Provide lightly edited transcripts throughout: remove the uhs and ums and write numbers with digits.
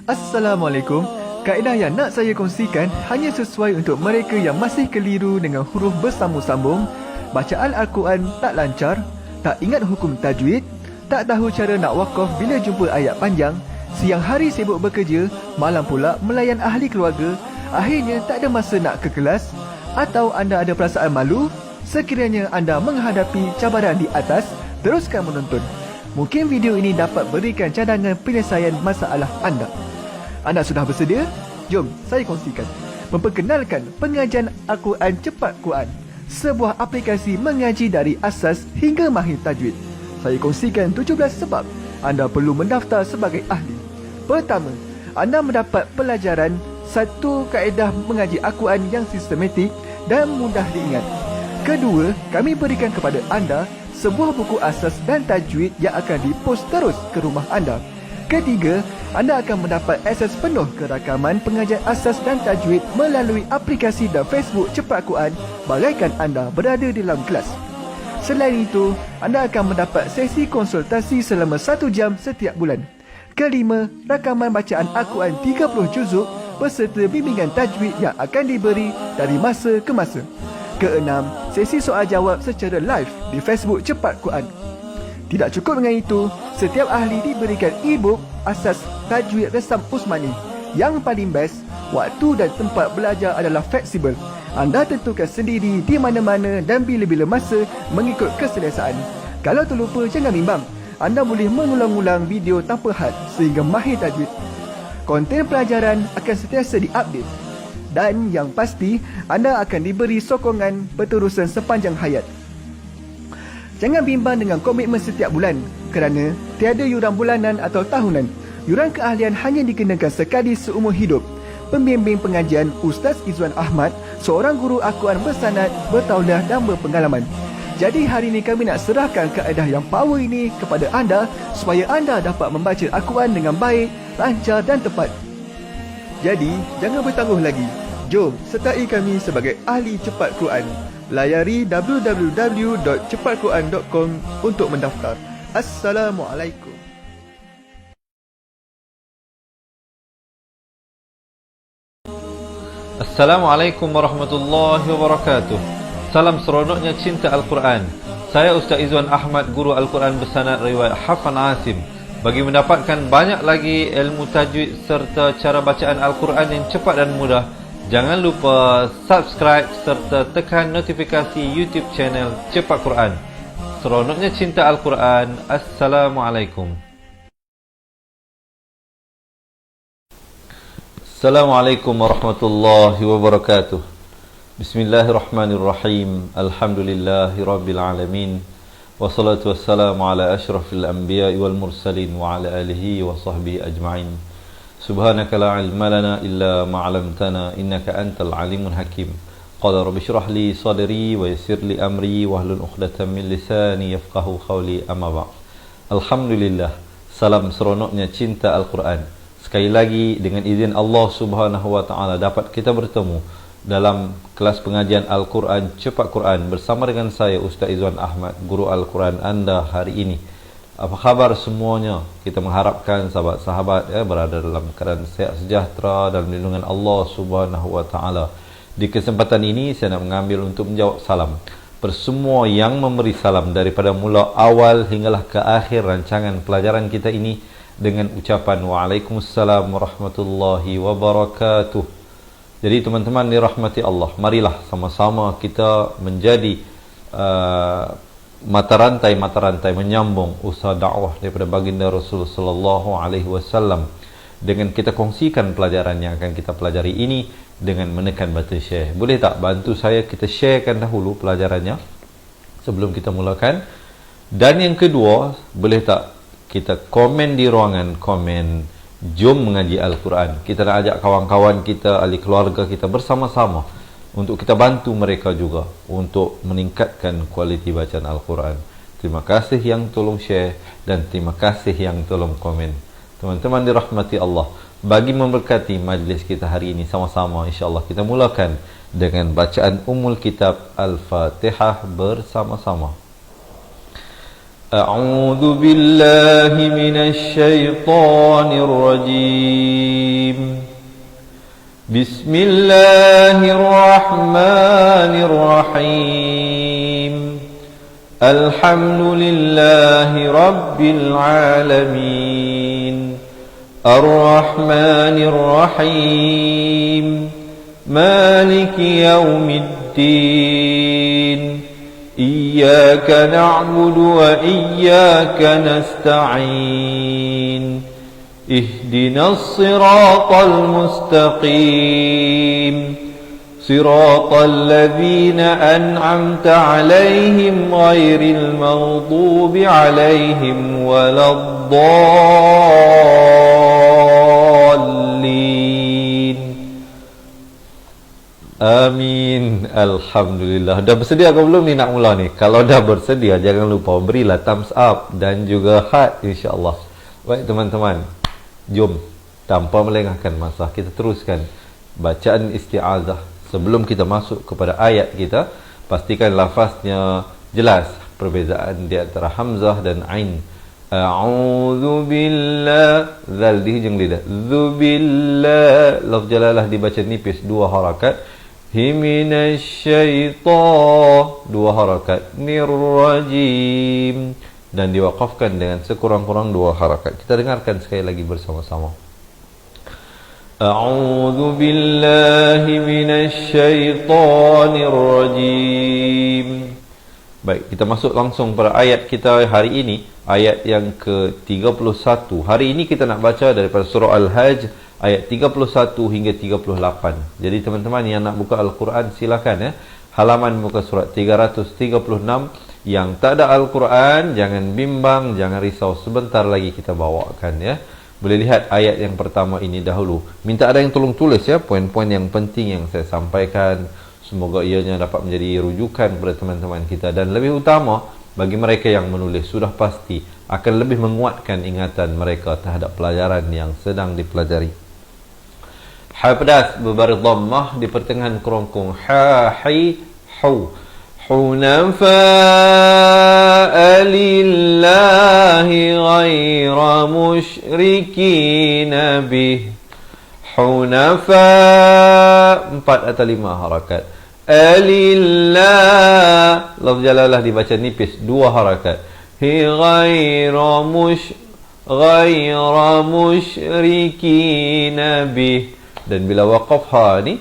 Assalamualaikum. Kaedah yang nak saya kongsikan hanya sesuai untuk mereka yang masih keliru dengan huruf bersambung-sambung, bacaan Al-Quran tak lancar, tak ingat hukum tajwid, tak tahu cara nak wakaf bila jumpa ayat panjang, siang hari sibuk bekerja, malam pula melayan ahli keluarga, akhirnya tak ada masa nak ke kelas, atau anda ada perasaan malu. Sekiranya anda menghadapi cabaran di atas, teruskan menonton. Mungkin video ini dapat berikan cadangan penyelesaian masalah anda. Anda sudah bersedia? Jom saya kongsikan. Memperkenalkan pengajian Al-Quran Cepat Quran, sebuah aplikasi mengaji dari asas hingga mahir tajwid. Saya kongsikan 17 sebab anda perlu mendaftar sebagai ahli. Pertama, anda mendapat pelajaran satu kaedah mengaji Al-Quran yang sistematik dan mudah diingat. Kedua, kami berikan kepada anda sebuah buku asas dan tajwid yang akan dipost terus ke rumah anda. Ketiga, anda akan mendapat akses penuh ke rakaman pengajian asas dan tajwid melalui aplikasi dan Facebook Cepat Quran bagaikan anda berada di dalam kelas. Selain itu, anda akan mendapat sesi konsultasi selama 1 jam setiap bulan. Kelima, rakaman bacaan Al-Quran 30 juzuk beserta bimbingan tajwid yang akan diberi dari masa ke masa. Keenam, sesi soal jawab secara live di Facebook Cepat Quran. Tidak cukup dengan itu, setiap ahli diberikan e-book asas tajwid resam Usmani. Yang paling best, waktu dan tempat belajar adalah fleksibel. Anda tentukan sendiri di mana-mana dan bila-bila masa mengikut keselesaan. Kalau terlupa, jangan bimbang. Anda boleh mengulang-ulang video tanpa had sehingga mahir tajwid. Konten pelajaran akan sentiasa diupdate. Dan yang pasti, anda akan diberi sokongan berterusan sepanjang hayat. Jangan bimbang dengan komitmen setiap bulan kerana tiada yuran bulanan atau tahunan. Yuran keahlian hanya dikenakan sekali seumur hidup. Pembimbing pengajian Ustaz Izwan Ahmad, seorang guru Al-Quran bersanad, bertauliah dan berpengalaman. Jadi hari ini kami nak serahkan kaedah yang power ini kepada anda supaya anda dapat membaca Al-Quran dengan baik, lancar dan tepat. Jadi, jangan bertangguh lagi. Jom sertai kami sebagai ahli cepat Quran. Layari www.cepatquran.com untuk mendaftar. Assalamualaikum. Assalamualaikum warahmatullahi wabarakatuh. Salam seronoknya cinta Al-Quran. Saya Ustaz Izwan Ahmad, guru Al-Quran bersanad riwayat Hafan Asim. Bagi mendapatkan banyak lagi ilmu tajwid serta cara bacaan Al-Quran yang cepat dan mudah, jangan lupa subscribe serta tekan notifikasi YouTube channel Cepat Quran. Seronoknya cinta Al-Quran. Assalamualaikum. Assalamualaikum warahmatullahi wabarakatuh. Bismillahirrahmanirrahim. Alhamdulillahi rabbil alamin. Wassalatu wassalamu ala ashrafil anbiya'i wal mursalin wa ala alihi wa sahbihi ajma'in. Subhanaka la ilma lana illa ma 'allamtana innaka antal alimul hakim. Qala rabbi shrah li sadri wa yassir li amri wahlul 'uqdatam min lisani yafqahu qawli, amma ba'd. Alhamdulillah, salam seronoknya cinta Al-Quran. Sekali lagi dengan izin Allah Subhanahu wa taala dapat kita bertemu dalam kelas pengajian Al-Quran Cepat Quran bersama dengan saya Ustaz Izwan Ahmad, guru Al-Quran anda hari ini. Apa khabar semuanya? Kita mengharapkan sahabat-sahabat berada dalam keadaan sehat sejahtera dalam lindungan Allah Subhanahu wa taala. Di kesempatan ini saya nak mengambil untuk menjawab salam persemua yang memberi salam daripada mula awal hinggalah ke akhir rancangan pelajaran kita ini dengan ucapan Waalaikumsalam warahmatullahi wabarakatuh. Jadi teman-teman dirahmati Allah, marilah sama-sama kita menjadi mata rantai menyambung usaha dakwah daripada baginda Rasul sallallahu alaihi wasallam dengan kita kongsikan pelajaran yang akan kita pelajari ini dengan menekan button share. Boleh tak bantu saya kita sharekan dahulu pelajarannya sebelum kita mulakan? Dan yang kedua, boleh tak kita komen di ruangan komen jom mengaji Al-Quran. Kita nak ajak kawan-kawan kita, ahli keluarga kita bersama-sama untuk kita bantu mereka juga untuk meningkatkan kualiti bacaan Al-Quran. Terima kasih yang tolong share dan terima kasih yang tolong komen. Teman-teman dirahmati Allah, bagi memberkati majlis kita hari ini sama-sama, insya-Allah kita mulakan dengan bacaan Ummul Kitab Al-Fatihah bersama-sama. أعوذ بالله من الشيطان الرجيم بسم الله الرحمن الرحيم الحمد لله رب العالمين الرحمن الرحيم مالك يوم الدين إياك نعبد وإياك نستعين اهدنا الصراط المستقيم صراط الذين أنعمت عليهم غير المغضوب عليهم ولا الضالين Amin. Alhamdulillah. Dah bersedia ke belum ni nak mula ni? Kalau dah bersedia, jangan lupa berilah thumbs up dan juga heart, insya-Allah. Baik teman-teman, jom tanpa melengahkan masa kita teruskan bacaan isti'azah. Sebelum kita masuk kepada ayat kita, pastikan lafaznya jelas, perbezaan di antara hamzah dan ain. A'udzu billah, zal di hujung lidah. Zubillah, lafaz jalalah dibaca nipis dua harakat. Himinasyaitan, dua harakat. Nirrajim, dan diwakafkan dengan sekurang-kurang dua harakat. Kita dengarkan sekali lagi bersama-sama. A'udzu billahi minasyaitonir rajim. Baik, kita masuk langsung pada ayat kita hari ini, ayat yang ke-31. Hari ini kita nak baca daripada surah Al-Hajj ayat 31 hingga 38. Jadi teman-teman yang nak buka Al-Quran silakan ya. Halaman muka surat 336. Yang tak ada Al-Quran jangan bimbang, jangan risau, sebentar lagi kita bawakan ya. Boleh lihat ayat yang pertama ini dahulu. Minta ada yang tolong tulis ya poin-poin yang penting yang saya sampaikan. Semoga ianya dapat menjadi rujukan kepada teman-teman kita, dan lebih utama bagi mereka yang menulis sudah pasti akan lebih menguatkan ingatan mereka terhadap pelajaran yang sedang dipelajari. Ha pedas berbaris dhammah di pertengahan kerongkong. Ha hi hu. Hunafa'a lillahi ghaira musyrikin bih. Hunafa' 4 atau 5 harakat. Alillah, lafaz jalalah dibaca nipis 2 harakat. Hi ghaira musyrikin bih. Dan bila waqaf ha ni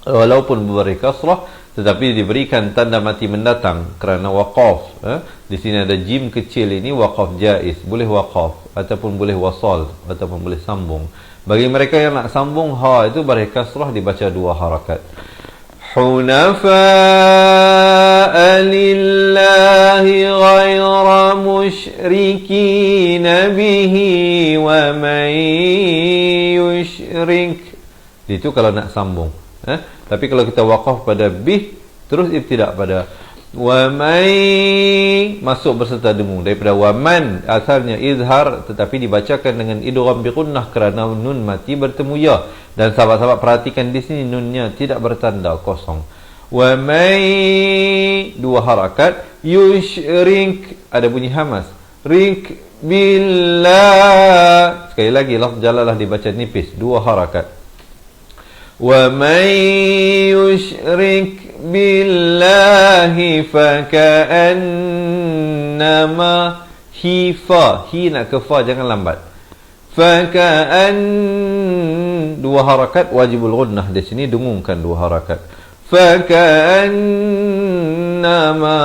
walaupun beri kasrah tetapi diberikan tanda mati mendatang kerana waqaf. Di sini ada jim kecil ini, waqaf jaiz, boleh waqaf ataupun boleh wasal ataupun boleh sambung. Bagi mereka yang nak sambung ha itu beri kasrah dibaca 2 harakat. Hunafa'a lillahi ghaira musyrikin bihi wa man yusyrik. Itu kalau nak sambung. Tapi kalau kita waqaf pada bih, terus ibtidak pada wa may, masuk berserta demu. Daripada wa man asalnya izhar tetapi dibacakan dengan idgham bi gunnah kerana nun mati bertemu ya. Dan sahabat-sahabat perhatikan di sini nunnya tidak bertanda kosong. Wa may 2 harakat, yusyrik ada bunyi hamas. Rik billah. Sekali lagi lafaz jalalah dibaca nipis 2 harakat. Wa may yusyrik billahi faka'annama hifa, hi nak ke fa jangan lambat. Faka'an 2 harakat, wajibul gunnah di sini dengungkan 2 harakat. Faka'annama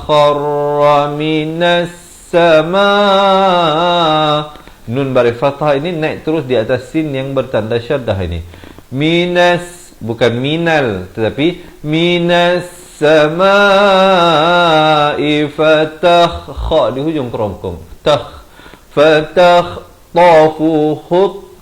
kharra minas sama. Nun bari fathah ini naik terus di atas sin yang bertanda syaddah ini. Minas, bukan minal tetapi minas samai fatah, kha di hujung kerongkong. Takh fatah tafu khut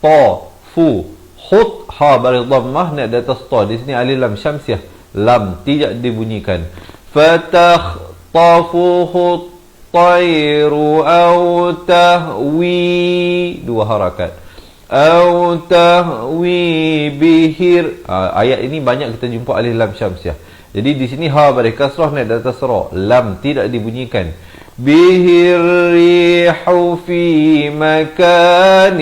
ta fu khut ha bari dhammah naik di atas ta. Di sini alif lam syamsiah, lam tidak dibunyikan. Fatah tafu khut tayru au tahwi 2 harakat. Au tahwi bihir. Ayat ini banyak kita jumpa alif lam syamsiah. Jadi di sini ha bari kasrah naik di atas ra, lam tidak dibunyikan. bihir rihu fi makanin.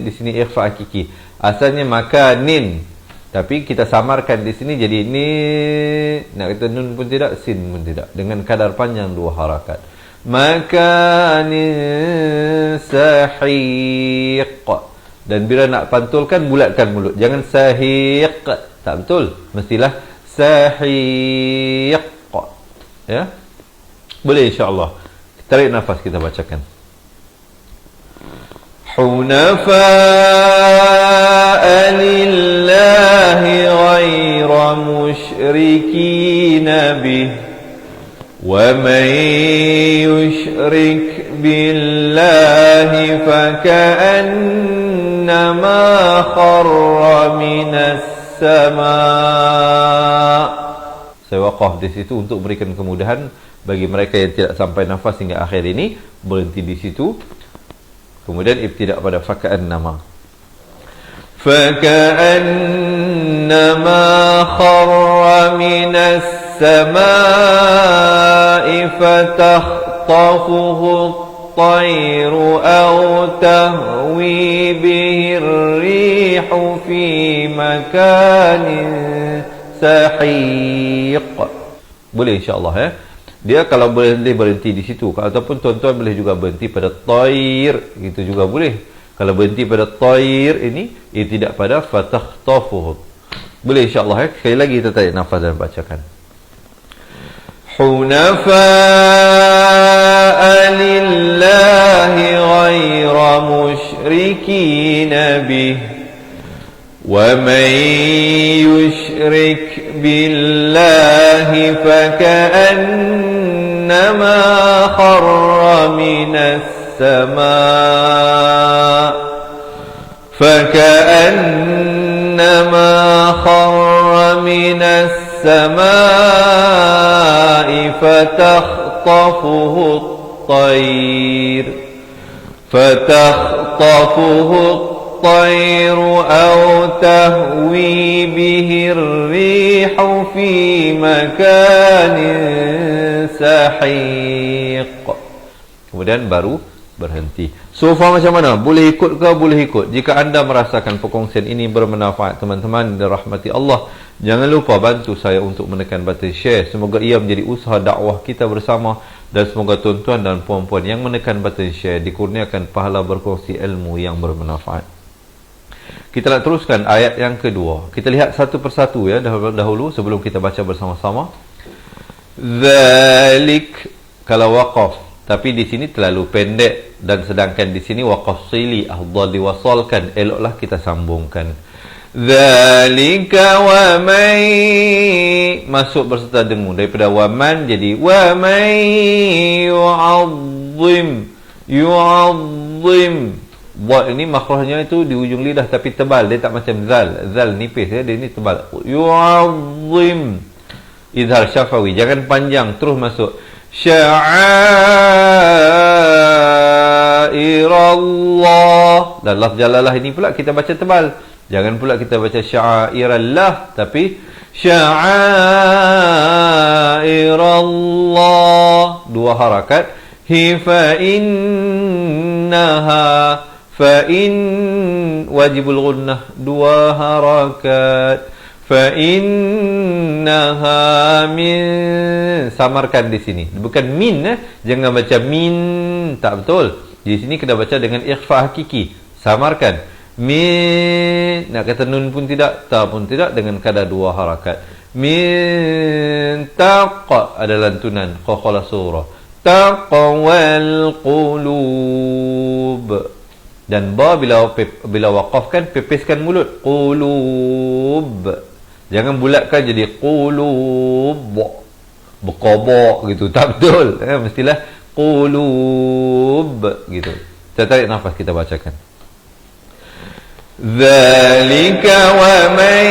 Di sini ikhfa hakiki. Asalnya makanin, tapi kita samarkan di sini jadi ni. Nak kata nun pun tidak, sin pun tidak, dengan kadar panjang 2 harakat. Makanin sahiq. Dan bila nak pantulkan, bulatkan mulut. Jangan sahiq. Tak betul. Mestilah sahiq. Ya. Boleh insya-Allah. Tarik nafas, kita bacakan. Hunafa'a lillahi ghaira musyrikin bih wa man yushrik billahi faka'annama kharra minas sama'. Saya waqaf di situ untuk berikan kemudahan bagi mereka yang tidak sampai nafas hingga akhir ini, berhenti di situ. Kemudian ibtidak pada faka'annama. Faka'annama kharra minas sama'i fatakhtafuhu at-tayru aw tahwi bihi ar-rihu fi makanin sahiq. Boleh insya-Allah ya. Dia kalau boleh berhenti di situ, ataupun tuan-tuan boleh juga berhenti pada tayr, gitu juga boleh. Kalau berhenti pada tayr ini, tidak pada fatakhtafuhu. Boleh insya-Allah ya. Sekali lagi kita tarik nafas dan bacakan. Hunafa'a lillahi ghaira musyrikin bih wa man yushrik billahi faka'annama kharra minas sama' faka'annama kharra minas sama'i fatakhtafuhu at-tayr الطير أو تهوي به الريح في مكان سحيق. Kemudian baru berhenti. So far macam mana? Boleh ikut ke? Boleh ikut. Jika anda merasakan perkongsian ini bermanfaat teman-teman dirahmati Allah, jangan lupa bantu saya untuk menekan button share. Semoga ia menjadi usaha dakwah kita bersama, dan semoga tuan-tuan dan puan-puan yang menekan button share dikurniakan pahala berkongsi ilmu yang bermanfaat. Kita nak teruskan ayat yang kedua. Kita lihat satu persatu ya dahulu sebelum kita baca bersama-sama. Zalik kalau waqaf, tapi di sini terlalu pendek, dan sedangkan di sini waqaf sili, afdal diwasalkan, eloklah kita sambungkan. Zalika wa man, masuk berserta dengung daripada wa man jadi wa man yu'azzim. Buat ini makhrajnya itu di ujung lidah tapi tebal, dia tak macam zal. Zal nipis ya, dia ni tebal. Yu'azzim. Izhar syafawi, jangan panjang, terus masuk. Sya'airallah. Dan lafz jalalah ini pula kita baca tebal. Jangan pula kita baca sya'airallah, tapi sya'airallah. 2 harakat. Hi fa innaha, fa in wajibul gunnah 2 harakat. Fa innaha min, samarkan di sini. Bukan min jangan baca min, tak betul. Di sini kita baca dengan ikhfa hakiki. Samarkan. Min, nak kata nun pun tidak, ta pun tidak, dengan kadar 2 harakat. Min taqa ada lantunan qalqalah surah. Taqwal qulub. Dan ba bila waqafkan pepiskan mulut, qulub. Jangan bulatkan jadi qulub, berkobok gitu, tak betul. Mestilah qulub gitu. Kita tarik nafas, kita bacakan. Zalika wa man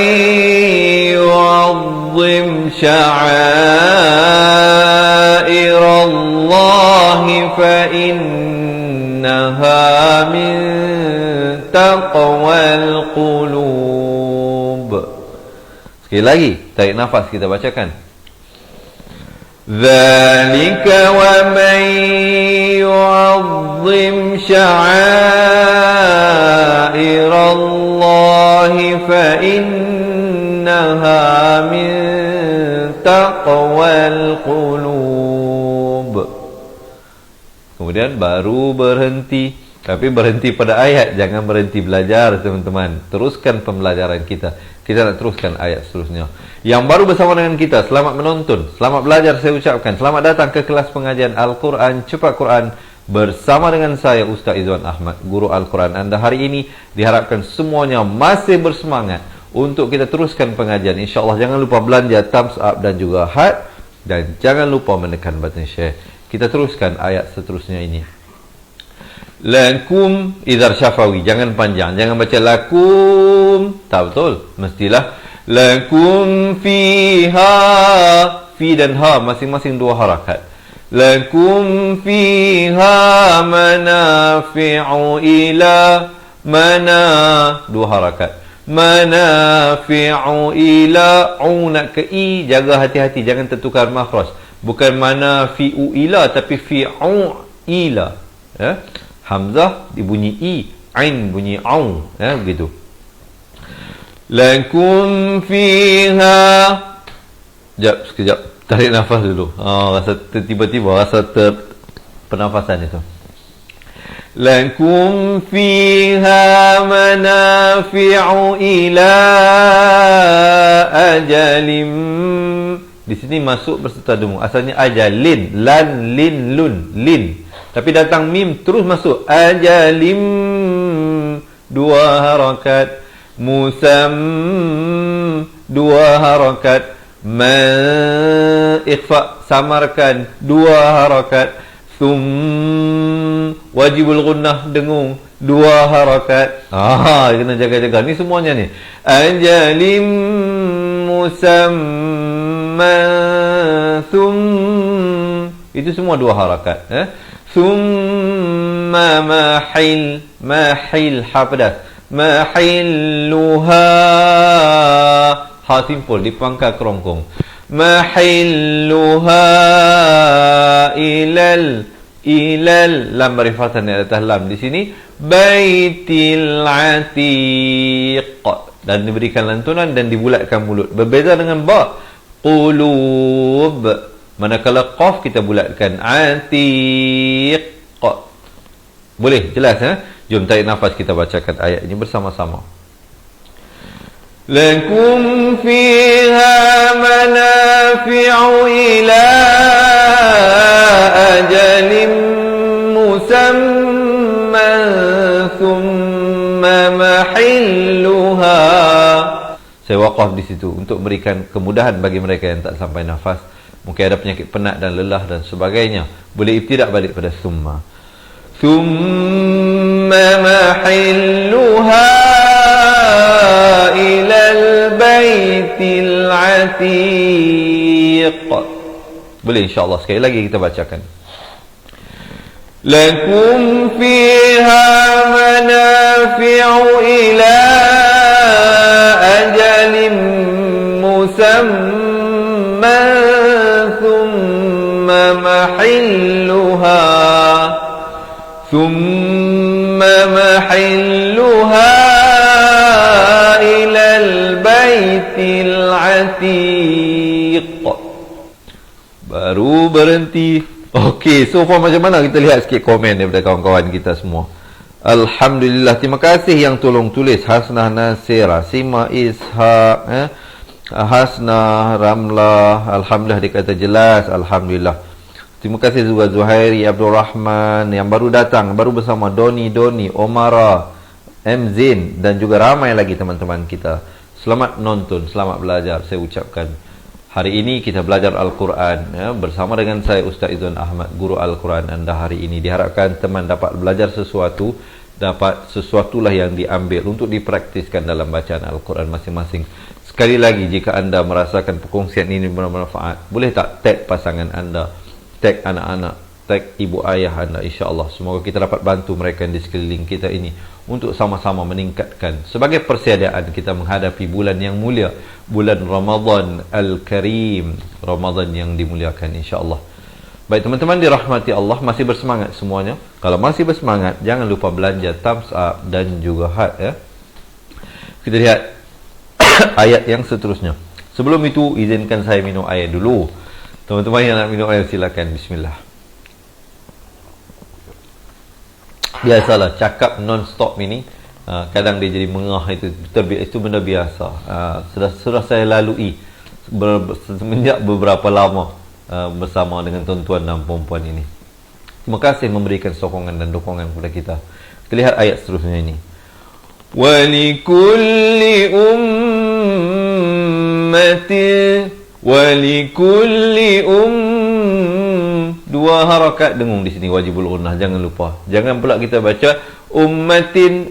yu'azzim sya'airallahi fa innaha min taqwal qulub. Sekali lagi, tarik nafas, kita bacakan. Dzalika wa man yu'azzim sya'airallahi fa innaha min taqwal qulub. Kemudian baru berhenti. Tapi berhenti pada ayat, jangan berhenti belajar teman-teman. Teruskan pembelajaran kita. Kita nak teruskan ayat seterusnya. Yang baru bersama dengan kita, selamat menonton, selamat belajar saya ucapkan. Selamat datang ke kelas pengajian Al-Quran Cepat Quran bersama dengan saya Ustaz Izwan Ahmad, guru Al-Quran anda hari ini. Diharapkan semuanya masih bersemangat untuk kita teruskan pengajian. InsyaAllah jangan lupa belanja thumbs up dan juga heart. Dan jangan lupa menekan button share. Kita teruskan ayat seterusnya ini. Lakum idhar syafawi, jangan panjang, jangan baca lakum, tak betul, mestilah lakum fiha, fi dan ha masing-masing dua harakat. Lakum fiha manafi'u ila, mana dua harakat, manafi'u ila, nak ke i, jaga hati-hati jangan tertukar makhraj, bukan manafi'u ila tapi fi'u ila, ya. Hamzah dibunyi i, ain bunyi au, ya begitu. Lakum fiha, sekejap, tarik nafas dulu. Rasa tiba-tiba rasa pernafasan itu. Lakum fiha manafi'u ila ajalim. Di sini masuk berserta demu. Asalnya ajalin, lan, lin, lun, lin. Tapi datang mim terus masuk ajalim, dua harakat, musam, dua harakat, ikhfa samarkan, dua harakat, wajibul gunnah dengung, dua harakat. Kena jaga-jaga ni semuanya ni. Ajalim musamma, itu semua dua harakat, Thumma mahil, ha pedas, mahilluha, ha simpul di pangkal kerongkong, mahilluha ilal lam marifatan di atas lam di sini, baitil atiq, dan diberikan lantunan dan dibulatkan mulut. Berbeza dengan ba, qulub. Manakala qaf kita bulatkan atiq. Boleh jelas, Jom tarik nafas, kita bacakan ayat ini bersama-sama. Lakum fiha manafi'u ila ajalin musamma thumma mahilluha. Saya waqaf di situ untuk memberikan kemudahan bagi mereka yang tak sampai nafas. Mungkin ada penyakit penat dan lelah dan sebagainya. Boleh ibtidak balik pada summa. Summa mahilluha ilal baitil atiq. Boleh insyaAllah. Sekali lagi kita bacakan. Lakum fiha manafi'u ila ajalin musamma محلها إلى البيت العتيق. Baru berhenti. Okey, so far macam mana? Kita lihat sikit komen daripada kawan-kawan kita semua. Alhamdulillah, terima kasih yang tolong tulis. Hasnah Nasira, Sima Ishaq, Hasnah Ramlah, Alhamdulillah dia kata jelas. Alhamdulillah. Terima kasih juga Zuhairi Abdul Rahman yang baru datang, baru bersama Doni, Omara, M. Zain dan juga ramai lagi teman-teman kita. Selamat menonton, selamat belajar saya ucapkan. Hari ini kita belajar Al-Quran bersama dengan saya Ustaz Izwan Ahmad, guru Al-Quran anda hari ini. Diharapkan teman dapat belajar sesuatu, dapat sesuatulah yang diambil untuk dipraktiskan dalam bacaan Al-Quran masing-masing. Sekali lagi, jika anda merasakan perkongsian ini bermanfaat, boleh tak tag pasangan anda, tag anak-anak, tag ibu ayah anda, insya-Allah. Semoga kita dapat bantu mereka di sekeliling kita ini untuk sama-sama meningkatkan sebagai persediaan kita menghadapi bulan yang mulia, bulan Ramadan Al-Karim, Ramadan yang dimuliakan, insya-Allah. Baik teman-teman dirahmati Allah, masih bersemangat semuanya? Kalau masih bersemangat, jangan lupa belanja thumbs up dan juga heart ya. Kita lihat ayat yang seterusnya. Sebelum itu, izinkan saya minum air dulu. Teman-teman yang nak minum air, silakan. Bismillah. Biasalah, cakap non-stop ini, kadang dia jadi mengah, itu benda biasa. Sudah saya lalui semenjak beberapa lama bersama dengan tuan-tuan dan puan-puan ini. Terima kasih memberikan sokongan dan dukungan kepada kita. Kita lihat ayat seterusnya ini. Walikulli dua harakat dengung di sini, wajibul gunnah, jangan lupa. Jangan pula kita baca ummatin,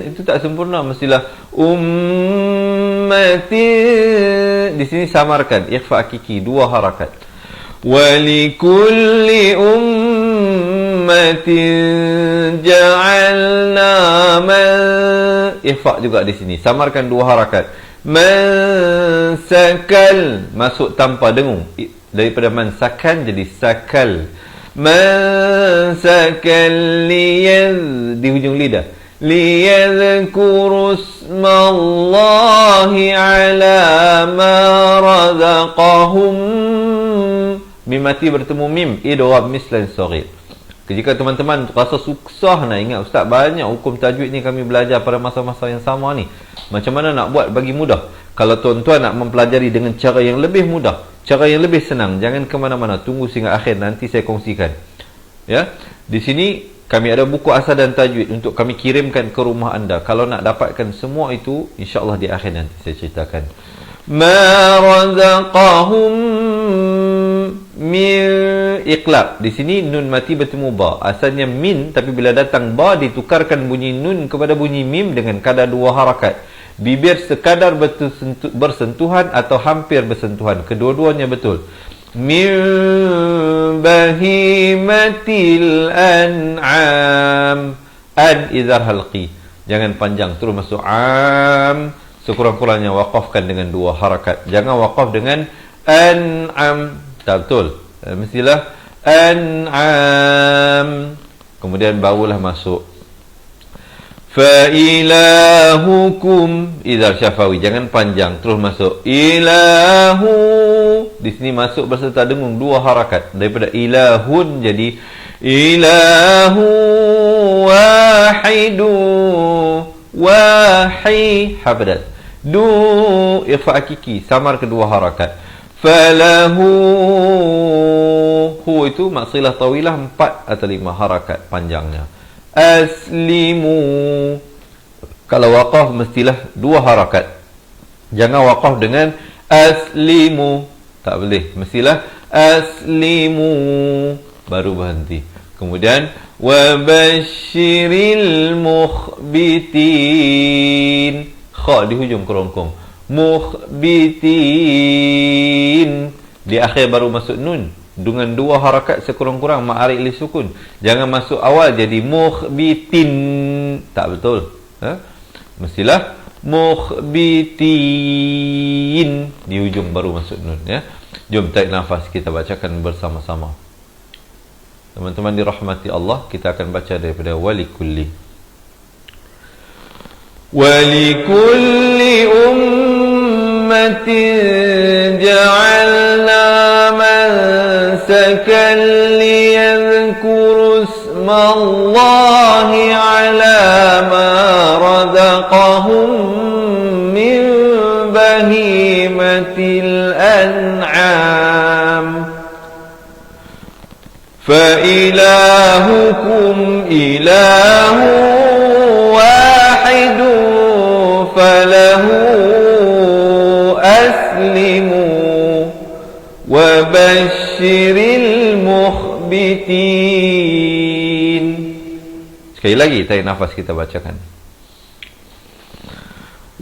itu tak sempurna, mestilah ummatin. Di sini samarkan, ikhfa hakiki, dua harakat. Walikulli ummatin ja'alna ikhfa juga di sini, samarkan dua harakat. Mansakal, masuk tanpa dengung, daripada mansakan jadi sakal. Mansakal di hujung lidah, liyadhkuru ismallahi ala ma razaqahum. Mim mati bertemu mim, idgham mislan saghir. Jika teman-teman rasa susah nak ingat, ustaz banyak hukum tajwid ni kami belajar pada masa-masa yang sama ni, macam mana nak buat bagi mudah? Kalau tuan-tuan nak mempelajari dengan cara yang lebih mudah, cara yang lebih senang, jangan ke mana-mana, tunggu sehingga akhir, nanti saya kongsikan. Ya, di sini kami ada buku asal dan tajwid untuk kami kirimkan ke rumah anda. Kalau nak dapatkan semua itu, insya-Allah di akhir nanti saya ceritakan. Ma razaqahum min iqlab. Di sini nun mati bertemu ba. Asalnya min, tapi bila datang ba ditukarkan bunyi nun kepada bunyi mim dengan kadar dua harakat. Bibir sekadar bersentuhan atau hampir bersentuhan, kedua-duanya betul. Min bahimatil an'am. An izhar halqi, jangan panjang, terus masuk am. Sekurang-kurangnya waqafkan dengan dua harakat. Jangan waqaf dengan an'am, tak betul. Mestilah an'am, kemudian barulah masuk fa ilahukum, izhar syafawi, jangan panjang, terus masuk ilahu. Di sini masuk berserta dengung dua harakat, daripada ilahun jadi ilahu wahidu, wahi habadat. Du ikhfa hakiki, samar kedua harakat. Falahu, hu itu maksilah tawilah 4 atau 5 harakat panjangnya. Aslimu, kalau waqaf mestilah 2 harakat, jangan waqaf dengan aslimu, tak boleh, mestilah aslimu baru berhenti. Kemudian wabashiril mukhbitin, kha di hujung kerongkong, mukhbitin di akhir baru masuk nun dengan 2 harakat sekurang-kurang ma'arik li sukun. Jangan masuk awal jadi mukhbitin, tak betul. Mestilah mukhbitin di hujung baru masuk nun ya. Jom tarik nafas, kita bacakan bersama-sama. Teman-teman dirahmati Allah, kita akan baca daripada walikulli. Walikulli ummatin ja'alna mansakan liyadhkuru ismallahi ala ma razaqahum min bahimatil an'am. Fa ilahukum ilahu wahidu falahu aslimu wabashiril mukhbitin. Sekali lagi tarik nafas, kita bacakan.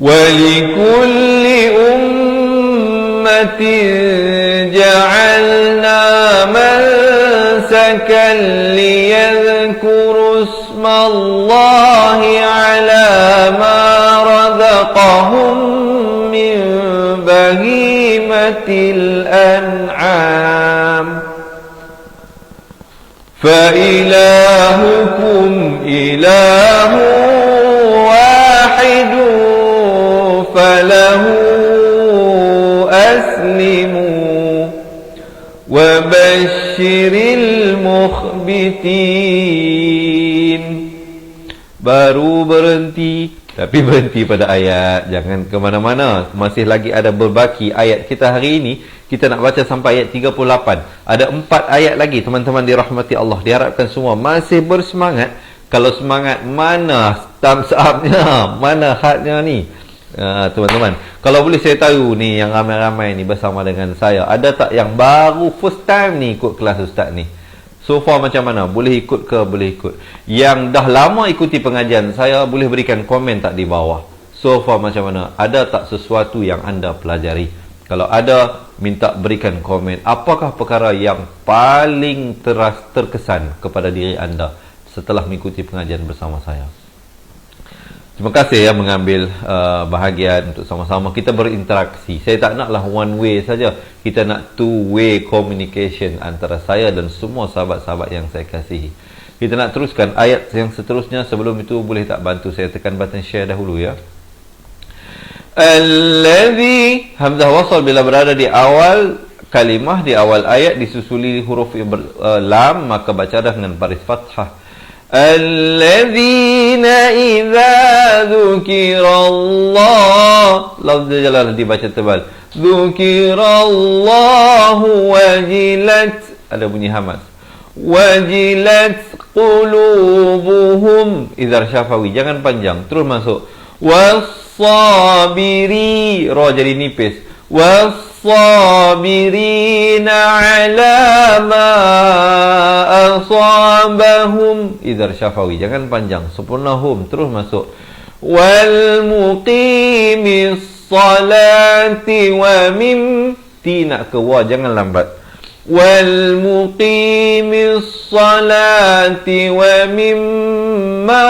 Walikulli ummatin ja'alna mansakan ليذكروا اسم الله على ما رزقهم من بهيمة الأنعام فإلهكم إله واحد فله أسلموا وبشر المخبتين. Baru berhenti, tapi berhenti pada ayat. Jangan ke mana-mana, masih lagi ada berbaki ayat kita hari ini. Kita nak baca sampai ayat 38. Ada 4 ayat lagi, teman-teman dirahmati Allah. Diharapkan semua masih bersemangat. Kalau semangat, mana thumbs up-nya, mana heart-nya ni? Teman-teman, kalau boleh saya tahu ni, yang ramai-ramai ni bersama dengan saya, ada tak yang baru first time ni ikut kelas Ustaz ni? So far macam mana? Boleh ikut ke? Boleh ikut. Yang dah lama ikuti pengajian saya, boleh berikan komen tak di bawah? So far macam mana? Ada tak sesuatu yang anda pelajari? Kalau ada, minta berikan komen. Apakah perkara yang paling terkesan kepada diri anda setelah mengikuti pengajian bersama saya? Terima kasih ya mengambil bahagian untuk sama-sama kita berinteraksi. Saya tak naklah one way saja. Kita nak two way communication antara saya dan semua sahabat-sahabat yang saya kasihi. Kita nak teruskan ayat yang seterusnya. Sebelum itu boleh tak bantu saya tekan button share dahulu ya. Alladhi, hamzah wasal bila berada di awal kalimah, di awal ayat disusuli huruf lam, maka baca dah dengan baris fathah. Alladzina idza dzukirallah, lafz jalalah dibaca tebal, dzukirallahu wajilat, ada bunyi hamaz, wajilat qulubuhum, idhar syafawi, jangan panjang, terus masuk. Was-sabiri, ra jadi nipis, was-sabirina ala ma asabahum, idhar syafawi, jangan panjang, sempurnahum, terus masuk. Wal muqimis salati wa mim, ti nak ke wa, jangan lambat. Wal muqimis salati wa mimma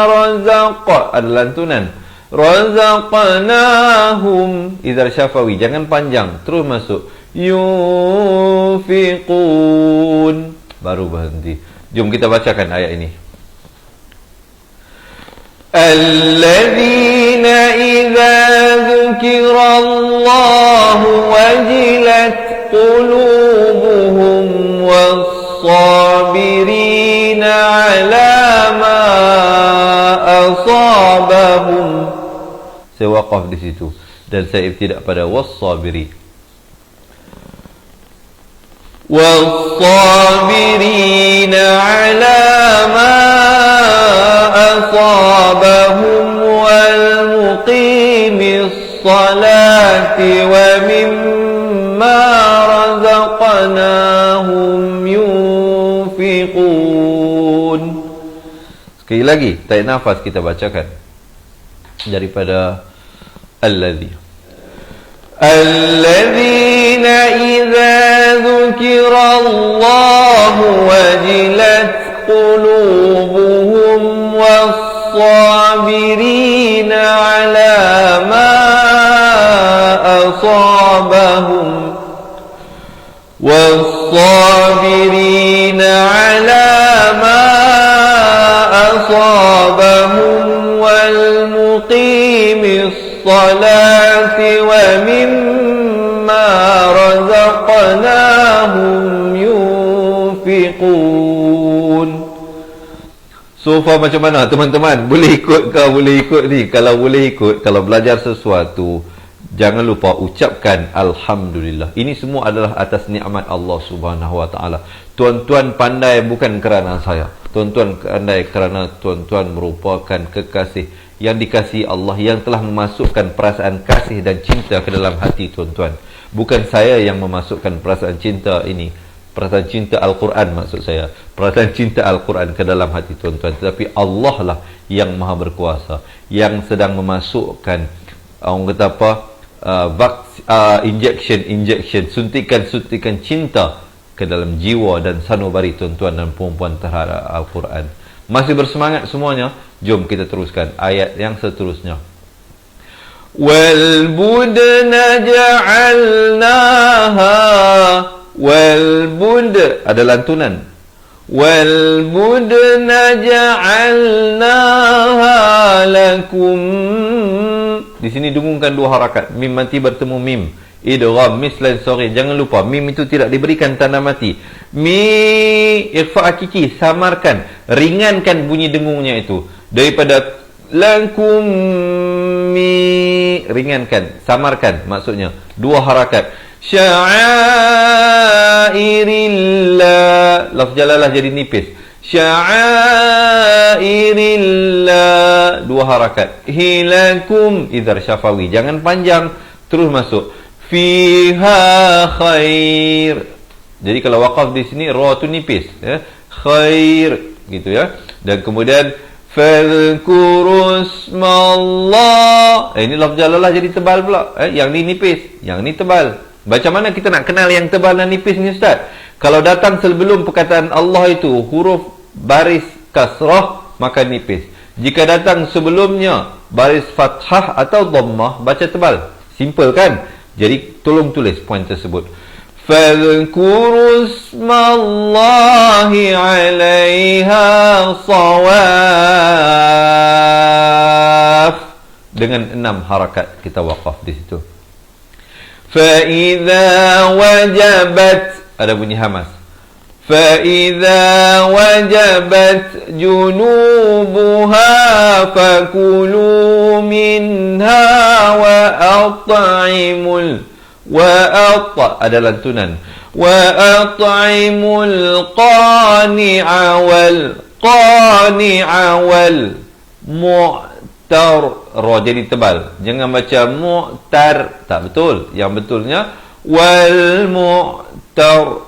razaq, ada lantunan. Razaqnahum, idhar syafawi, jangan panjang, terus masuk. Yunfiqun, baru berhenti. Jom kita bacakan ayat ini. Alladzina idza dzukirallahu wajilat qulubuhum was-sabirina ala ma asabahum. Saya waqaf di situ dan saya ibtidak pada was-sabiri. Was-sabirina ala ma asabahum wal muqimis salati wa mimma razaqnahum yunfiqun. Sekali lagi, tarik nafas kita bacakan daripada alladzi. Alladzina idza dzukirallahu wajilat qulubuhum was-sabirina ala ma asabahum was-sabirina ala ma asabahum wal muqimis salati wa mimma razaqnahum yunfiqun. So far macam mana teman-teman? Boleh ikut ke? Boleh ikut ni? Kalau boleh ikut, kalau belajar sesuatu, jangan lupa ucapkan Alhamdulillah. Ini semua adalah atas nikmat Allah Subhanahu Wa Taala. Tuan-tuan pandai bukan kerana saya. Tuan-tuan pandai kerana tuan-tuan merupakan kekasih yang dikasihi Allah, yang telah memasukkan perasaan kasih dan cinta ke dalam hati tuan-tuan. Bukan saya yang memasukkan perasaan cinta ini, perasaan cinta Al-Quran maksud saya, perasaan cinta Al-Quran ke dalam hati tuan-tuan, tetapi Allah lah yang maha berkuasa, yang sedang memasukkan orang kata apa, injection, suntikan cinta ke dalam jiwa dan sanubari tuan-tuan dan puan-puan terhadap Al-Quran. Masih bersemangat semuanya? Jom kita teruskan ayat yang seterusnya. Wal budna ja'alnaha, wal bud ada lantunan. Wal budna ja'alnaha lakum. Di sini dengungkan dua harakat. Mim mati bertemu mim. Idgham mislan sorry. Jangan lupa mim itu tidak diberikan tanda mati. Mi ikhfa hakiki, samarkan, ringankan bunyi dengungnya itu. Daripada lakum mi, ringankan, samarkan maksudnya. Dua harakat. Sya'airillah, lafz jalalah jadi nipis. Sya'airillah, dua harakat. Hilakum idhar syafawi, jangan panjang, terus masuk. Fiha khair. Jadi kalau waqaf di sini ra tu nipis ya. Khair gitu ya. Dan kemudian fadhkurusmallah. Ini lafz jalalah jadi tebal pula. Yang ni nipis, yang ni tebal. Macam mana kita nak kenal yang tebal dan nipis ni ustaz? Kalau datang sebelum perkataan Allah itu huruf baris kasrah, maka nipis. Jika datang sebelumnya baris fathah atau dhammah, baca tebal. Simple kan? Jadi tolong tulis poin tersebut. Fadhkurusmallahi 'alaiha shawaf. Dengan 6 harakat kita waqaf di situ. Fa idza wajabat, ada bunyi hamas. Fa idza wajabat junubuha fakulu minha wa at'imul, wa ada lantunan, wa at'imul qani'a wal mu'tar, ra jadi tebal, jangan baca mu'tar, tak betul. Yang betulnya wal mu'tar,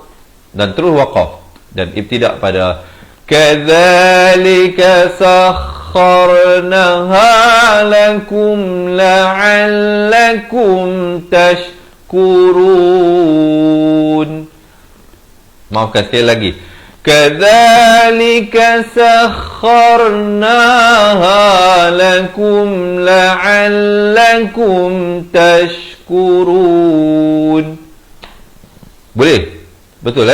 dan terus waqaf dan ibtidak pada kadzalika sakharnaha lakum la'allakum tashkurun. Maafkan sekali lagi. Kadzalika sakharnaha lakum la'allakum tashkurun. Boleh? Betul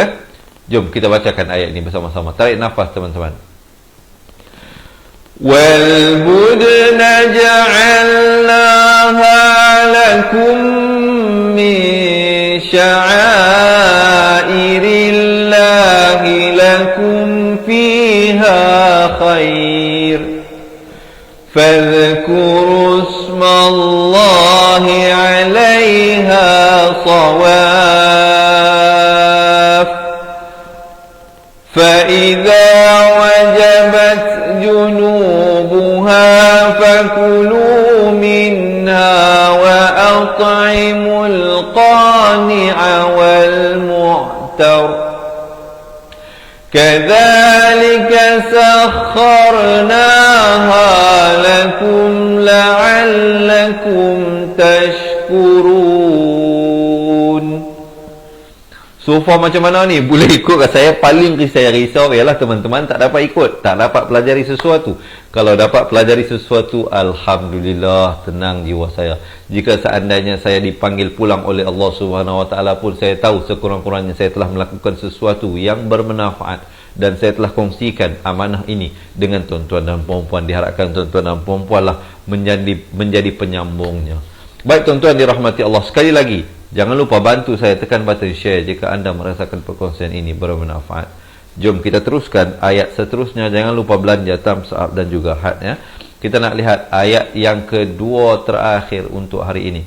Jom kita bacakan ayat ini bersama-sama. Tarik nafas teman-teman. Wal budna ja'alnaha lakum min sya'airillahi lakum fiha khair. Fadhkuru ismallahi 'alaiha shawaf. فَإِذَا وَجَبَتْ جُنُوبُهَا فَكُلُوا مِنْهَا وَأَطْعِمُوا الْقَانِعَ وَالْمُعْتَرَ كَذَلِكَ سَخَّرْنَاهَا لَكُمْ لَعَلَّكُمْ تَشْكُرُونَ. So far macam mana ni? Boleh ikut ke? Saya paling saya risau ialah teman-teman tak dapat ikut, tak dapat pelajari sesuatu. Kalau dapat pelajari sesuatu, alhamdulillah, tenang jiwa saya. Jika seandainya saya dipanggil pulang oleh Allah Subhanahu Wa Taala pun, saya tahu sekurang-kurangnya saya telah melakukan sesuatu yang bermanfaat dan saya telah kongsikan amanah ini dengan tuan-tuan dan puan-puan. Diharapkan tuan-tuan dan puan-puan lah menjadi penyambungnya. Baik tuan-tuan dirahmati Allah, sekali lagi jangan lupa bantu saya tekan button share jika anda merasakan perkongsian ini bermanfaat. Jom kita teruskan ayat seterusnya. Jangan lupa belanja thumbs up dan juga heart ya. Kita nak lihat ayat yang kedua terakhir untuk hari ini.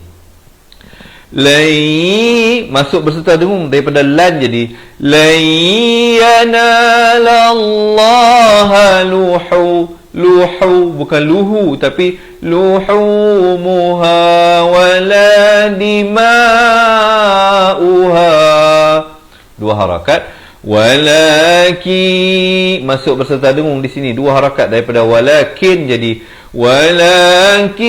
Lai, masuk berserta dengung daripada lan jadi layanalallaha luhu, bukan luhu tapi luhumuha wala dima'uha. Dua harakat. Walaki, masuk berserta dengung di sini dua harakat daripada walakin jadi walakin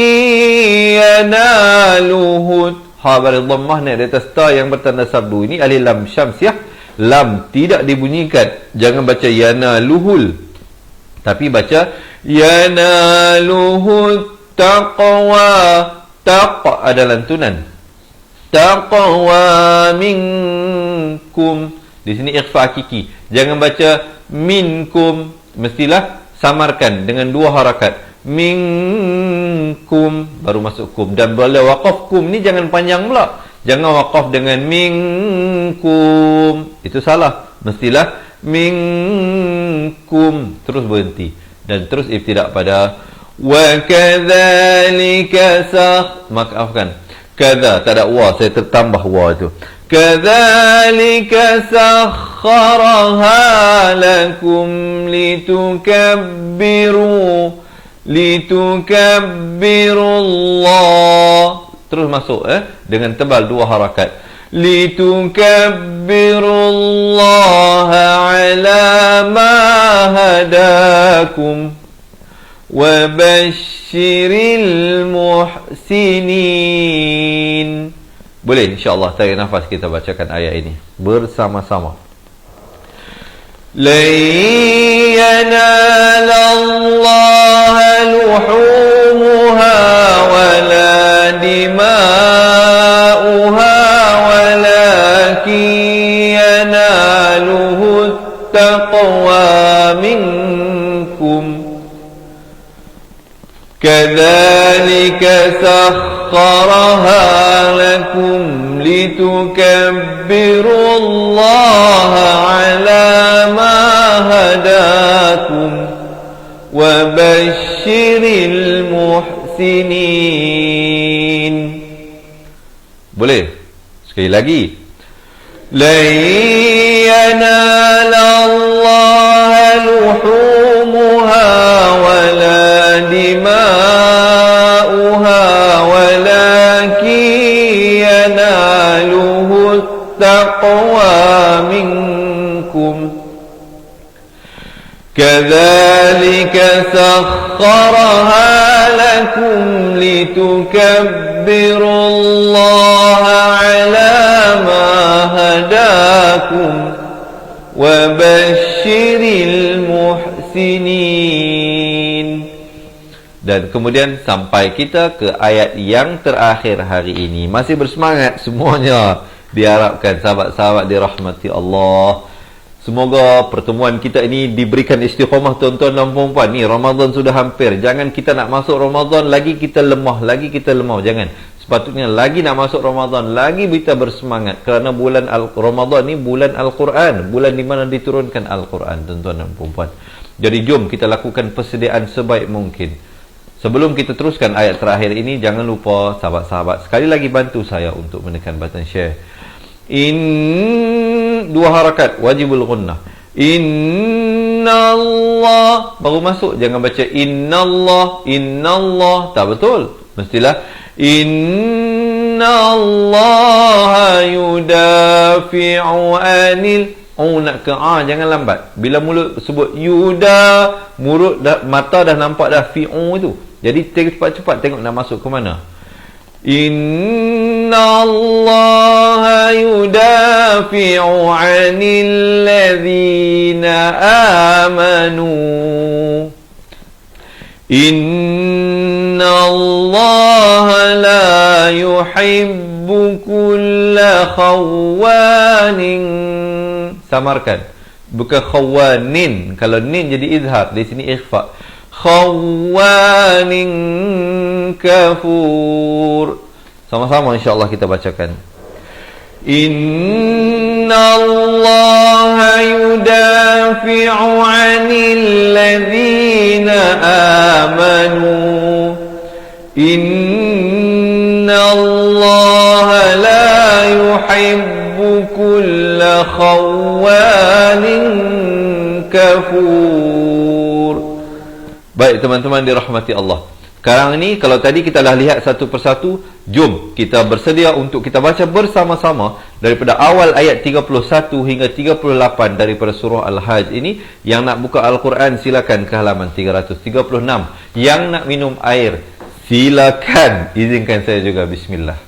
yanaluhu. Ha baris dhammah ni di atas ta yang bertanda sabdu. Ini alif lam syamsiah. lam tidak dibunyikan. Jangan baca yanaluhul, tapi baca yanaluhut taqwa. Taq ada lantunan. Taqwa minkum. Di sini ikhfa hakiki. Jangan baca minkum, mestilah samarkan dengan 2 harakat. Minkum baru masuk kum. Dan bila waqaf kum ni jangan panjang pula. Jangan waqaf dengan minkum. Itu salah. Mestilah minkum terus berhenti dan terus ibtidak pada wa kadzalika maafkan. Kadza tak ada wa, saya tertambah wa itu. Kadzalika sakharaha lakum litukabbirullah. Terus masuk dengan tebal 2 harakat. Litukabbirullaha ala ma hadakum wa basyiril muhsinin. Boleh insya-Allah tarik nafas kita bacakan ayat ini bersama-sama. Lan yanalallaha luhumuha wala dima'uha walakin yanaluhu taqwa minkum. Kadzalika sakhkharaha lakum litukabbirullaha ala ma hadakum wa basyiril muhsinin. Boleh? Sekali lagi. Lan yanalallaha luhumuha wala dima'uha walakin yanaluhu taqwa minkum. Kadzalika sakhkharaha lakum litukabbirullaha ala ma hadakum wa basyiril muhsinin. Dan kemudian sampai kita ke ayat yang terakhir hari ini. Masih bersemangat semuanya. Diharapkan sahabat-sahabat dirahmati Allah. Semoga pertemuan kita ini diberikan istiqamah tuan-tuan dan puan-puan. Ni Ramadan sudah hampir. Jangan kita nak masuk Ramadan lagi kita lemah, Jangan. Sepatutnya lagi nak masuk Ramadan, lagi kita bersemangat. Kerana bulan Ramadan ni bulan Al-Quran, bulan di mana diturunkan Al-Quran, tuan-tuan dan puan-puan. Jadi jom kita lakukan persediaan sebaik mungkin. Sebelum kita teruskan ayat terakhir ini, jangan lupa sahabat-sahabat sekali lagi bantu saya untuk menekan button share. 2 harakat wajibul gunnah. Innallah baru masuk, jangan baca innallah, tak betul. Mestilah innallaha yudafi'u anil. Nak ke jangan lambat. Bila mulut sebut mata dah nampak dah fi'u itu. Jadi cepat-cepat tengok nak masuk ke mana. Innallaha yudafi'u 'anil ladzina amanu. Innallaha la yuhibbu kulla khawanin. Samarkan. Bukan khawanin. Kalau nin jadi izhar, di sini ikhfa. Khawanin kafur. Sama-sama insya-Allah kita bacakan. Innallaha yudafi'u 'anil ladzina amanu. Innallaha la yuhibbu kulla khawanin kafur. Baik teman-teman dirahmati Allah. Sekarang ni kalau tadi kita dah lihat satu persatu, jom kita bersedia untuk kita baca bersama-sama daripada awal ayat 31 hingga 38 daripada surah Al-Hajj ini. Yang nak buka Al-Quran silakan ke halaman 336. Yang nak minum air silakan, izinkan saya juga. Bismillah.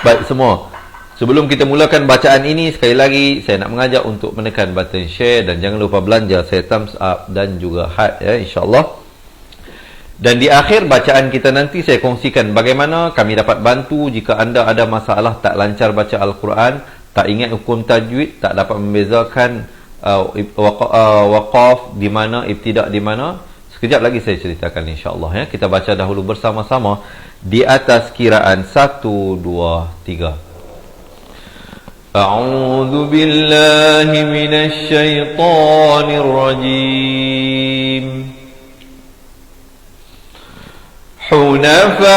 Baik semua. Sebelum kita mulakan bacaan ini, sekali lagi saya nak mengajak untuk menekan button share dan jangan lupa belanja saya thumbs up dan juga heart ya, insya-Allah. Dan di akhir bacaan kita nanti saya kongsikan bagaimana kami dapat bantu jika anda ada masalah tak lancar baca Al-Quran, tak ingat hukum tajwid, tak dapat membezakan waqaf di mana, ibtidak di mana. Sekejap lagi saya ceritakan insya-Allah ya. Kita baca dahulu bersama-sama di atas kiraan 1 2 3. أعوذ بالله من الشيطان الرجيم حنفاء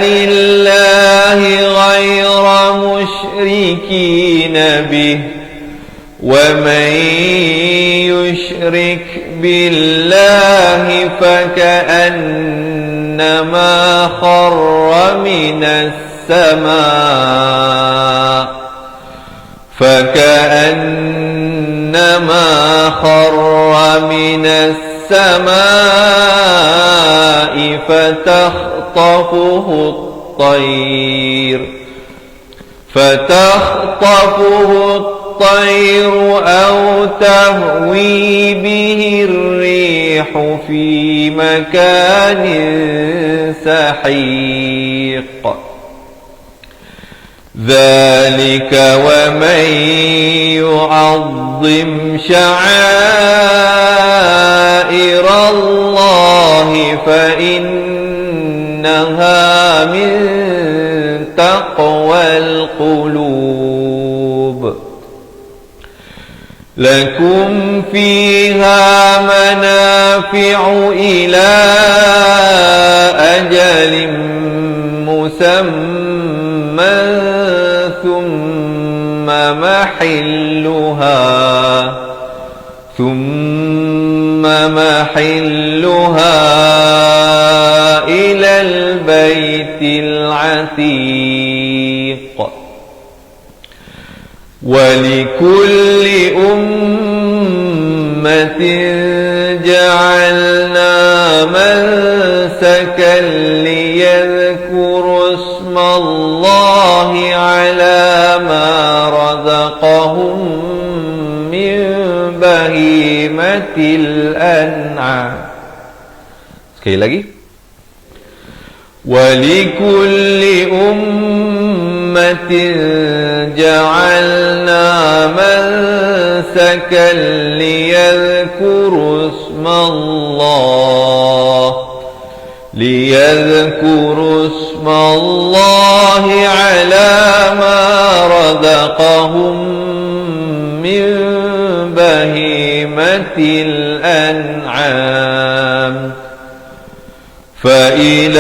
لله غير مشركين به ومن يشرك بالله فكأنما خر من السماء فتخطفه الطير أو تهوي به الريح في مكان سحيق ذلك ومن يعظم شعائر الله فإنها من تقوى القلوب لكم فيها منافع إلى أجل مسمى ثم محلها إلى البيت العتيق ولكل أمة جعلنا منسكا ليذكروا اسم الله على ما رزقهم من بهيمة الأنعام. Sekali lagi. ولكل أمة جعلنا منسكا ليذكروا اسم الله على ما رزقهم من بهيمة الأنعام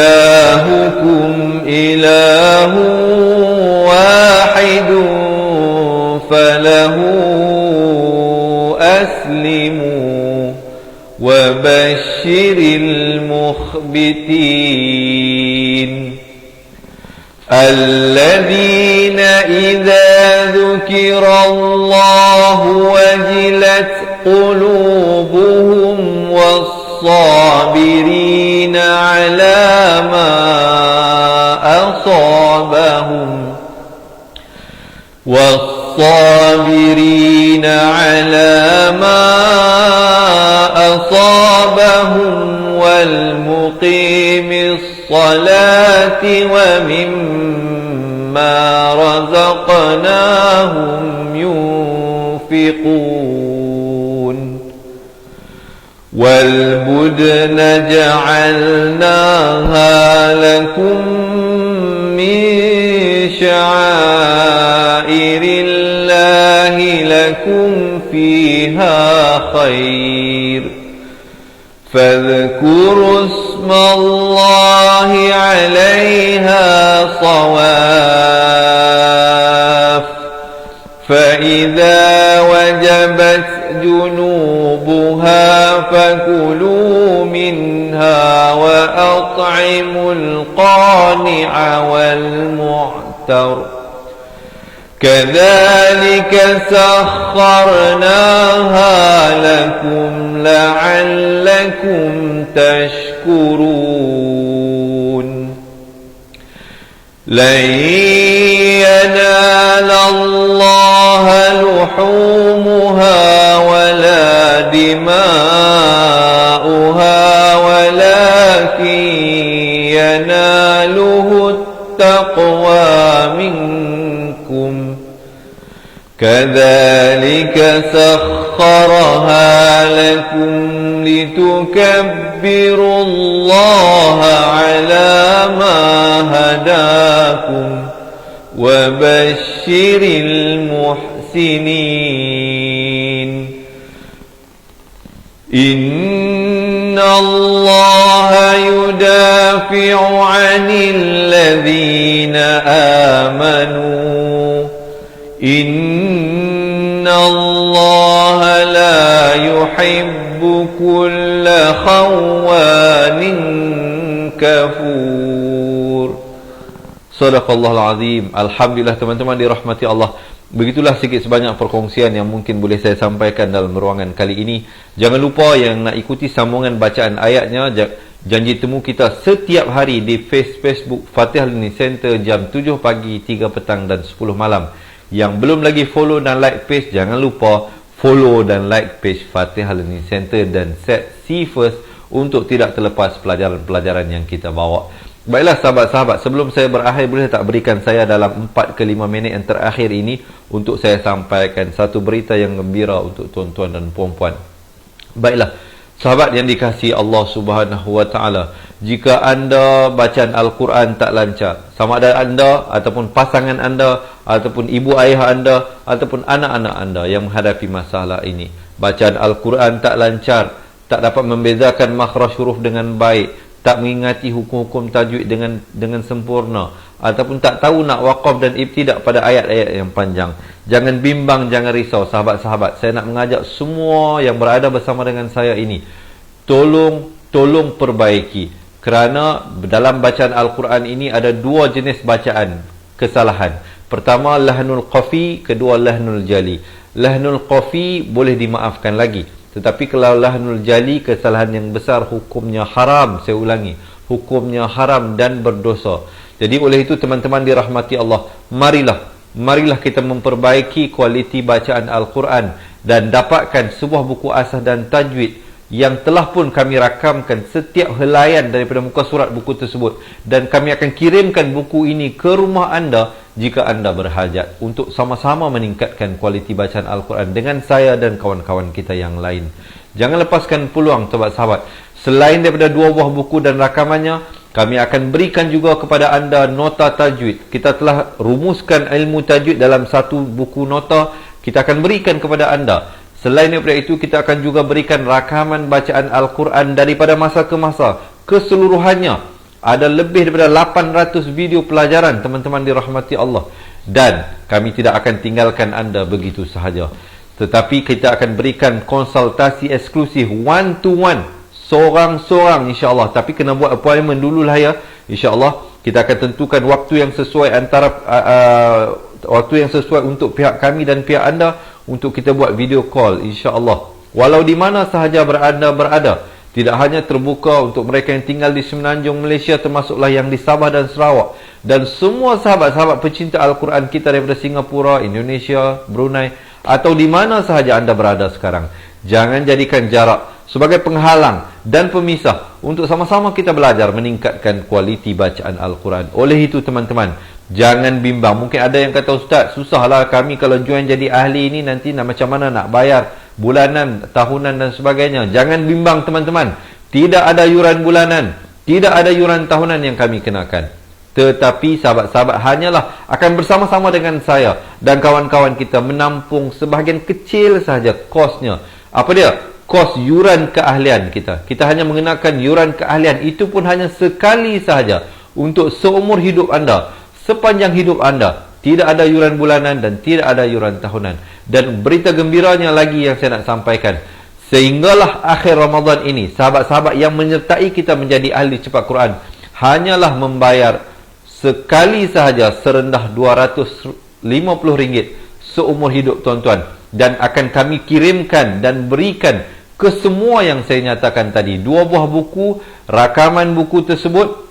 فإلهكم إله واحد فله أسلموا وبشر المخبتين الذين إذا ذكر الله وجلت قلوبهم والصابرين على ما أصابهم والمقيم الصلاة ومما رزقناهم ينفقون والبدن جعلناها لكم من شعائر الله لكم فيها خير فاذكروا اسم الله عليها صواف فإذا وجبت جنوبها فكلوا منها وأطعموا القانع والمعتر كذلك سخرناها لكم لعلكم تشكرون لن ينال الله لحومها ولا دماؤها ولكن يناله التقوى منكم كذلك سخرها لكم لتكبروا الله على ما هداكم وبشر المحسنين إن الله يدافع عن الذين آمنوا إن الله لا يحب كل خوان كفور. Sadaqallahul Azim. Alhamdulillah teman-teman dirahmati Allah. Begitulah sikit sebanyak perkongsian yang mungkin boleh saya sampaikan dalam ruangan kali ini. Jangan lupa yang nak ikuti sambungan bacaan ayatnya, janji temu kita setiap hari di Facebook Fatihah Learning Center jam 7 pagi, 3 petang dan 10 malam. Yang belum lagi follow dan like page, jangan lupa follow dan like page Fatihah Learning Center dan set see first untuk tidak terlepas pelajaran-pelajaran yang kita bawa. Baiklah sahabat-sahabat, sebelum saya berakhir, boleh tak berikan saya dalam 4 ke 5 minit yang terakhir ini untuk saya sampaikan satu berita yang gembira untuk tuan-tuan dan puan-puan. Baiklah sahabat yang dikasihi Allah Subhanahu wa taala, jika anda bacaan Al-Quran tak lancar, sama ada anda ataupun pasangan anda ataupun ibu ayah anda ataupun anak-anak anda yang menghadapi masalah ini, bacaan Al-Quran tak lancar, tak dapat membezakan makhraj huruf dengan baik, tak mengingati hukum-hukum tajwid dengan sempurna, ataupun tak tahu nak waqaf dan ibtidak pada ayat-ayat yang panjang, jangan bimbang, jangan risau sahabat-sahabat. Saya nak mengajak semua yang berada bersama dengan saya ini, tolong perbaiki, kerana dalam bacaan Al-Quran ini ada dua jenis bacaan kesalahan. Pertama lahnul qafi, kedua lahnul jali. Lahnul qafi boleh dimaafkan lagi, tetapi kalau lahnul jali, kesalahan yang besar, hukumnya haram. Saya ulangi, hukumnya haram dan berdosa. Jadi oleh itu teman-teman dirahmati Allah, marilah kita memperbaiki kualiti bacaan Al-Quran dan dapatkan sebuah buku asas dan tajwid yang telah pun kami rakamkan setiap helaian daripada muka surat buku tersebut, dan kami akan kirimkan buku ini ke rumah anda jika anda berhajat, untuk sama-sama meningkatkan kualiti bacaan Al-Quran dengan saya dan kawan-kawan kita yang lain. Jangan lepaskan peluang sahabat-sahabat. Selain daripada dua buah buku dan rakamannya, kami akan berikan juga kepada anda nota tajwid. Kita telah rumuskan ilmu tajwid dalam satu buku nota, kita akan berikan kepada anda. Selain daripada itu, kita akan juga berikan rakaman bacaan Al-Quran daripada masa ke masa, keseluruhannya. Ada lebih daripada 800 video pelajaran teman-teman dirahmati Allah. Dan kami tidak akan tinggalkan anda begitu sahaja, tetapi kita akan berikan konsultasi eksklusif one to one, seorang-seorang insya-Allah. Tapi kena buat appointment dululah ya. Insya-Allah kita akan tentukan waktu yang sesuai antara waktu yang sesuai untuk pihak kami dan pihak anda, untuk kita buat video call insya-Allah. Walau di mana sahaja berada. Tidak hanya terbuka untuk mereka yang tinggal di Semenanjung Malaysia, termasuklah yang di Sabah dan Sarawak, dan semua sahabat-sahabat pecinta Al-Quran kita daripada Singapura, Indonesia, Brunei, atau di mana sahaja anda berada sekarang. Jangan jadikan jarak sebagai penghalang dan pemisah untuk sama-sama kita belajar meningkatkan kualiti bacaan Al-Quran. Oleh itu teman-teman, jangan bimbang. Mungkin ada yang kata, Ustaz, susahlah kami kalau join jadi ahli ini, nanti macam mana nak bayar bulanan, tahunan dan sebagainya. Jangan bimbang teman-teman. Tidak ada yuran bulanan, tidak ada yuran tahunan yang kami kenakan. Tetapi sahabat-sahabat hanyalah akan bersama-sama dengan saya dan kawan-kawan kita menampung sebahagian kecil sahaja kosnya. Apa dia? Kos yuran keahlian kita. Kita hanya mengenakan yuran keahlian, itu pun hanya sekali sahaja untuk seumur hidup anda, sepanjang hidup anda. Tidak ada yuran bulanan dan tidak ada yuran tahunan. Dan berita gembiranya lagi yang saya nak sampaikan, sehinggalah akhir Ramadan ini, sahabat-sahabat yang menyertai kita menjadi ahli cepat Quran hanyalah membayar sekali sahaja serendah RM250 seumur hidup tuan-tuan, dan akan kami kirimkan dan berikan ke semua yang saya nyatakan tadi. Dua buah buku, rakaman buku tersebut,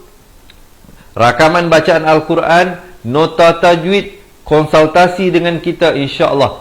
rakaman bacaan Al-Quran, nota tajwid, konsultasi dengan kita insya-Allah,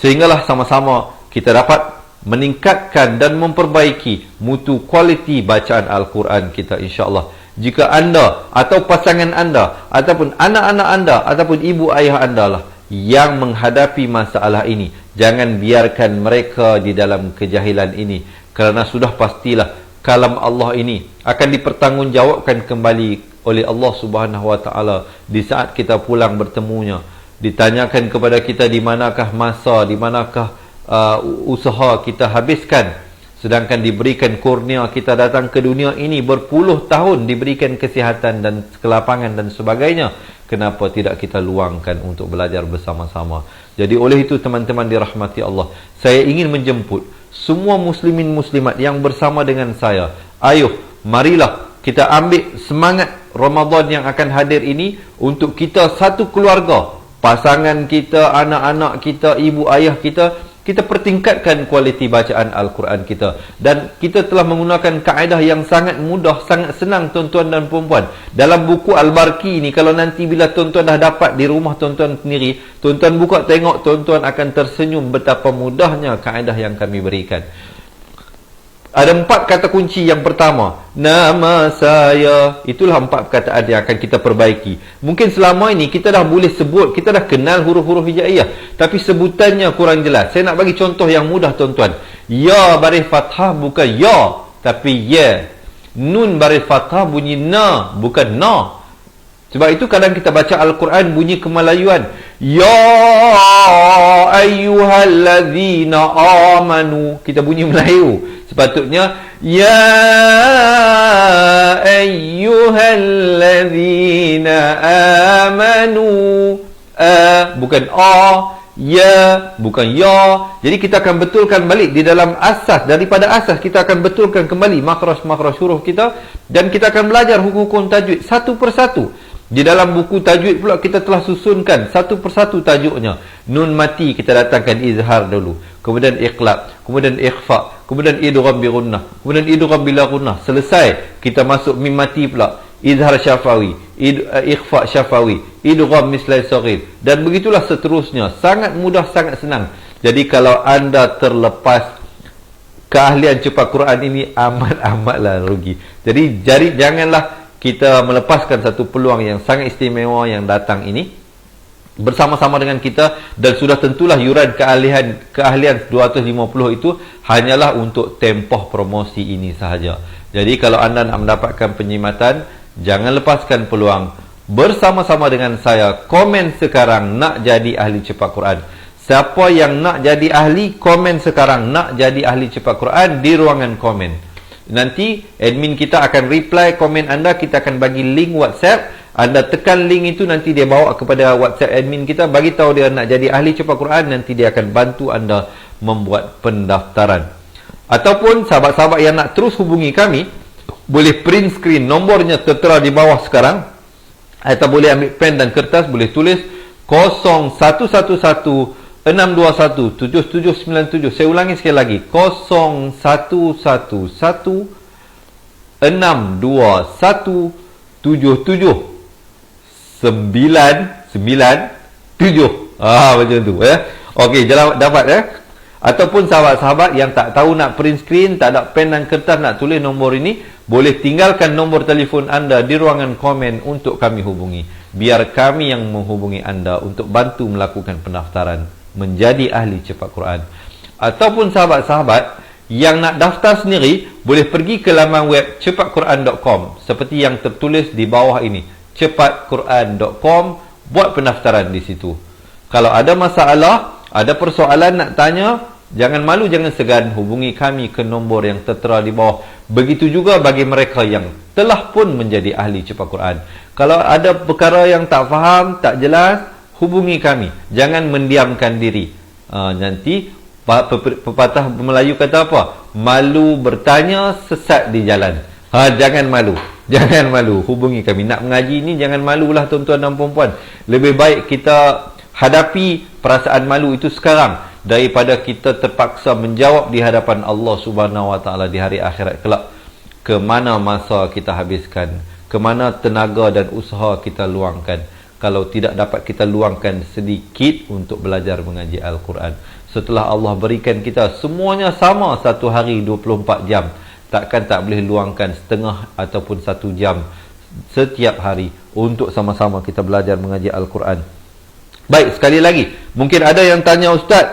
sehinggalah sama-sama kita dapat meningkatkan dan memperbaiki mutu kualiti bacaan Al-Quran kita insya-Allah. Jika anda atau pasangan anda ataupun anak-anak anda ataupun ibu ayah anda lah yang menghadapi masalah ini, jangan biarkan mereka di dalam kejahilan ini, kerana sudah pastilah kalam Allah ini akan dipertanggungjawabkan kembali oleh Allah Subhanahu Wa Taala di saat kita pulang bertemunya. Ditanyakan kepada kita di manakah masa, di manakah usaha kita habiskan, sedangkan diberikan kurnia kita datang ke dunia ini berpuluh tahun, diberikan kesihatan dan kelapangan dan sebagainya. Kenapa tidak kita luangkan untuk belajar bersama-sama? Jadi oleh itu teman-teman dirahmati Allah, saya ingin menjemput semua muslimin muslimat yang bersama dengan saya. Ayuh, marilah kita ambil semangat Ramadan yang akan hadir ini untuk kita satu keluarga, pasangan kita, anak-anak kita, ibu ayah kita, kita pertingkatkan kualiti bacaan Al-Quran kita. Dan kita telah menggunakan kaedah yang sangat mudah, sangat senang tuan-tuan dan puan-puan. Dalam buku Al-Barqi ni, kalau nanti bila tuan-tuan dah dapat di rumah tuan-tuan sendiri, tuan-tuan buka tengok, tuan-tuan akan tersenyum betapa mudahnya kaedah yang kami berikan. Ada 4 kata kunci. Yang pertama, nama saya. Itulah 4 perkataan yang akan kita perbaiki. Mungkin selama ini kita dah boleh sebut, kita dah kenal huruf-huruf hijaiyah, tapi sebutannya kurang jelas. Saya nak bagi contoh yang mudah tuan-tuan. Ya baris fathah bukan ya, tapi ya. Nun baris fathah bunyi na, bukan na. Sebab itu kadang kita baca Al-Quran bunyi Kemalayuan. Ya ayyuhallazina amanu. Kita bunyi Melayu. Sepatutnya ya ayyuhallazina amanu. Bukan a. Ya, bukan ya. Jadi kita akan betulkan balik di dalam asas. Daripada asas kita akan betulkan kembali makhraj-makhraj huruf kita, dan kita akan belajar hukum-hukum tajwid satu persatu. Di dalam buku tajwid pula kita telah susunkan satu persatu tajuknya. Nun mati kita datangkan izhar dulu, kemudian iqlab, kemudian ikhfa, kemudian idgham bi gunnah, kemudian idgham bila gunnah. Selesai kita masuk mim mati pula, izhar syafawi, ikhfa syafawi, idgham mislai saghir, dan begitulah seterusnya. Sangat mudah, sangat senang. Jadi kalau anda terlepas keahlian cepat Quran ini, amat-amatlah rugi. Jadi janganlah kita melepaskan satu peluang yang sangat istimewa yang datang ini bersama-sama dengan kita. Dan sudah tentulah yuran keahlian 250 itu hanyalah untuk tempoh promosi ini sahaja. Jadi kalau anda nak mendapatkan penyimatan, jangan lepaskan peluang. Bersama-sama dengan saya, komen sekarang nak jadi ahli cepat Quran. Siapa yang nak jadi ahli, komen sekarang nak jadi ahli cepat Quran di ruangan komen. Nanti admin kita akan reply komen anda. Kita akan bagi link WhatsApp. Anda tekan link itu, nanti dia bawa kepada WhatsApp admin kita, bagi tahu dia nak jadi ahli cepat Quran. Nanti dia akan bantu anda membuat pendaftaran. Ataupun sahabat-sahabat yang nak terus hubungi kami, boleh print screen, nombornya tertera di bawah sekarang, atau boleh ambil pen dan kertas, boleh tulis 0111 621 7797. Saya ulangi sekali lagi, 0111 621 7797. Macam tu ya. Okey, jalan dapat ya. Ataupun sahabat-sahabat yang tak tahu nak print screen, tak ada pen dan kertas nak tulis nombor ini, boleh tinggalkan nombor telefon anda di ruangan komen untuk kami hubungi. Biar kami yang menghubungi anda untuk bantu melakukan pendaftaran menjadi ahli cepat Quran. Ataupun sahabat-sahabat yang nak daftar sendiri, boleh pergi ke laman web cepatquran.com seperti yang tertulis di bawah ini, cepatquran.com. Buat pendaftaran di situ. Kalau ada masalah, ada persoalan nak tanya, jangan malu, jangan segan, hubungi kami ke nombor yang tertera di bawah. Begitu juga bagi mereka yang telah pun menjadi ahli cepat Quran. Kalau ada perkara yang tak faham, tak jelas, hubungi kami. Jangan mendiamkan diri. Nanti pepatah Melayu kata apa? Malu bertanya, sesat di jalan. Jangan malu. Jangan malu. Hubungi kami. Nak mengaji ni jangan malulah tuan-tuan dan puan-puan. Lebih baik kita hadapi perasaan malu itu sekarang daripada kita terpaksa menjawab di hadapan Allah Subhanahu Wa Taala di hari akhirat kelak. Ke mana masa kita habiskan? ke mana tenaga dan usaha kita luangkan. Kalau tidak dapat kita luangkan sedikit untuk belajar mengaji Al-Quran. Setelah Allah berikan kita semuanya sama, satu hari 24 jam. Takkan tak boleh luangkan setengah ataupun 1 jam setiap hari untuk sama-sama kita belajar mengaji Al-Quran. Baik, sekali lagi. Mungkin ada yang tanya, Ustaz,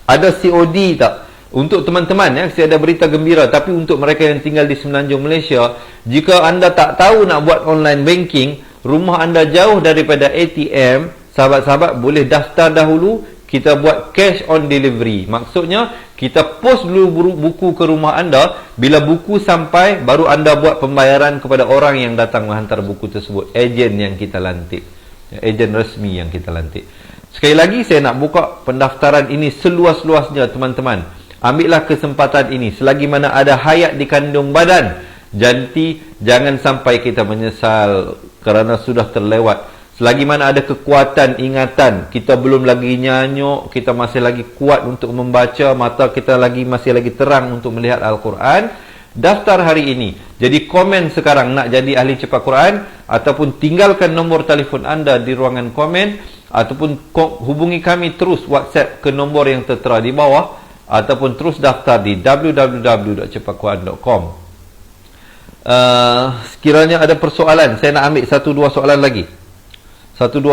ada COD tak? Untuk teman-teman, saya ada berita gembira. Tapi untuk mereka yang tinggal di Semenanjung Malaysia, jika anda tak tahu nak buat online banking, rumah anda jauh daripada ATM, sahabat-sahabat boleh daftar dahulu. Kita buat cash on delivery. Maksudnya, kita post dulu buku ke rumah anda. Bila buku sampai, baru anda buat pembayaran kepada orang yang datang menghantar buku tersebut. Ejen yang kita lantik. Ejen resmi yang kita lantik. Sekali lagi, saya nak buka pendaftaran ini seluas-luasnya, teman-teman. Ambillah kesempatan ini. Selagi mana ada hayat di kandung badan, jadi jangan sampai kita menyesal kerana sudah terlewat. Selagi mana ada kekuatan ingatan, kita belum lagi nyanyuk, kita masih lagi kuat untuk membaca, mata kita masih lagi terang untuk melihat Al-Quran, daftar hari ini. Jadi komen sekarang nak jadi ahli cepat Quran, ataupun tinggalkan nombor telefon anda di ruangan komen, ataupun hubungi kami terus WhatsApp ke nombor yang tertera di bawah, ataupun terus daftar di www.cepatquran.com. Sekiranya ada persoalan, saya nak ambil 1-2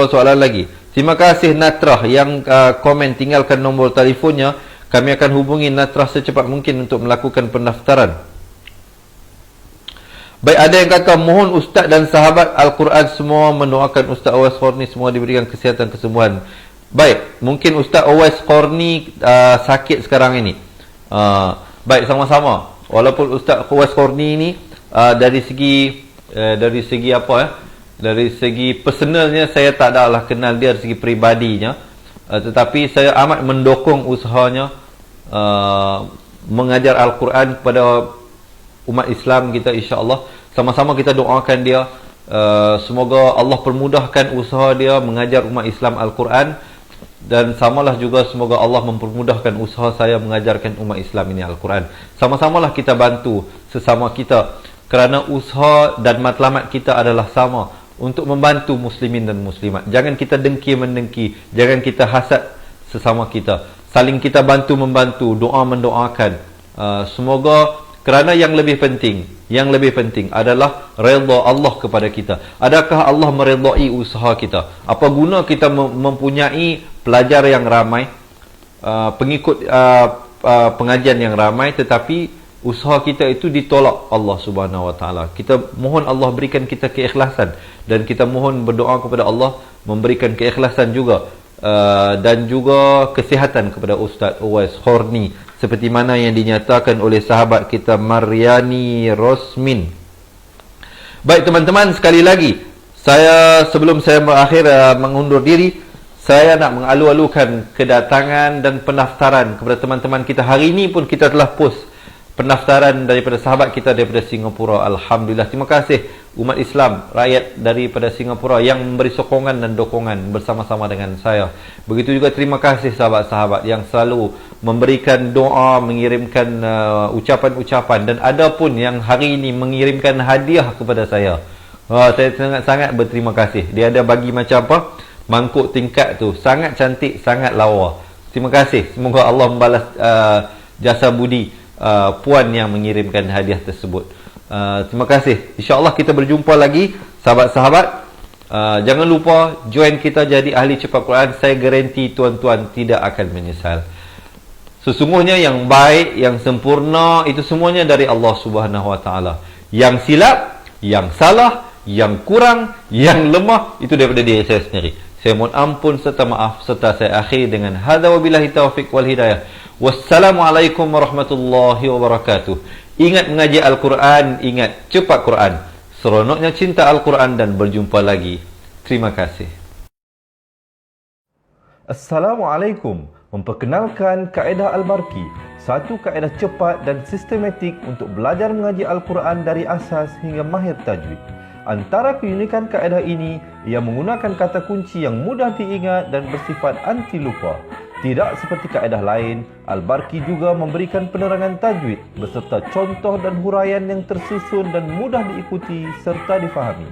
soalan lagi. Terima kasih Natrah yang komen, tinggalkan nombor telefonnya. Kami akan hubungi Natrah secepat mungkin untuk melakukan pendaftaran. Baik, ada yang kata, mohon Ustaz dan sahabat Al-Quran semua mendoakan Ustaz Owais Qarni semua diberikan kesihatan kesembuhan. Baik, mungkin Ustaz Owais Qarni sakit sekarang ini. Baik, sama-sama. Walaupun Ustaz Owais Qarni ini dari segi apa dari segi personalnya saya tak adalah kenal dia dari segi peribadinya, tetapi saya amat mendukung usahanya mengajar Al-Quran kepada umat Islam kita, insya-Allah. Sama-sama kita doakan dia, semoga Allah permudahkan usaha dia mengajar umat Islam Al-Quran, dan samalah juga semoga Allah mempermudahkan usaha saya mengajarkan umat Islam ini Al-Quran. Sama-samalah kita bantu sesama kita, kerana usaha dan matlamat kita adalah sama, untuk membantu muslimin dan muslimat. Jangan kita dengki-mendengki, jangan kita hasad sesama kita. Saling kita bantu-membantu, doa mendoakan. Semoga, kerana yang lebih penting adalah redha Allah kepada kita. Adakah Allah meredai usaha kita? Apa guna kita mempunyai pelajar yang ramai, pengikut pengajian yang ramai, tetapi usaha kita itu ditolak Allah Subhanahu Wa Taala. Kita mohon Allah berikan kita keikhlasan, dan kita mohon berdoa kepada Allah memberikan keikhlasan juga, dan juga kesihatan kepada Ustaz Owais Qarni, seperti mana yang dinyatakan oleh sahabat kita Maryani Rosmin. Baik teman-teman, sekali lagi sebelum saya berakhir mengundur diri, saya nak mengalu-alukan kedatangan dan pendaftaran kepada teman-teman kita. Hari ini pun kita telah post pendaftaran daripada sahabat kita daripada Singapura. Alhamdulillah, terima kasih umat Islam, rakyat daripada Singapura yang memberi sokongan dan dokongan bersama-sama dengan saya. Begitu juga terima kasih sahabat-sahabat yang selalu memberikan doa, mengirimkan ucapan-ucapan, dan ada pun yang hari ini mengirimkan hadiah kepada saya. Saya sangat-sangat berterima kasih. Dia ada bagi macam apa? Mangkuk tingkat tu, sangat cantik, sangat lawa. Terima kasih. Semoga Allah membalas jasa budi puan yang mengirimkan hadiah tersebut. Terima kasih. InsyaAllah kita berjumpa lagi sahabat-sahabat. Jangan lupa join kita jadi ahli cepat Quran. Saya garanti tuan-tuan tidak akan menyesal. Sesungguhnya yang baik, yang sempurna, itu semuanya dari Allah Subhanahu Wa Taala. Yang silap, yang salah, yang kurang, yang lemah, itu daripada diri saya sendiri. Saya mohon ampun serta maaf, serta saya akhir dengan hadza wabillahi taufiq wal hidayah. Wassalamualaikum warahmatullahi wabarakatuh. Ingat mengaji Al-Quran, ingat cepat Quran. Seronoknya cinta Al-Quran, dan berjumpa lagi. Terima kasih. Assalamualaikum. Memperkenalkan kaedah Al-Barki, satu kaedah cepat dan sistematik untuk belajar mengaji Al-Quran dari asas hingga mahir tajwid. Antara keunikan kaedah ini, ia menggunakan kata kunci yang mudah diingat dan bersifat anti lupa. Tidak seperti kaedah lain, Al-Barki juga memberikan penerangan tajwid beserta contoh dan huraian yang tersusun dan mudah diikuti serta difahami.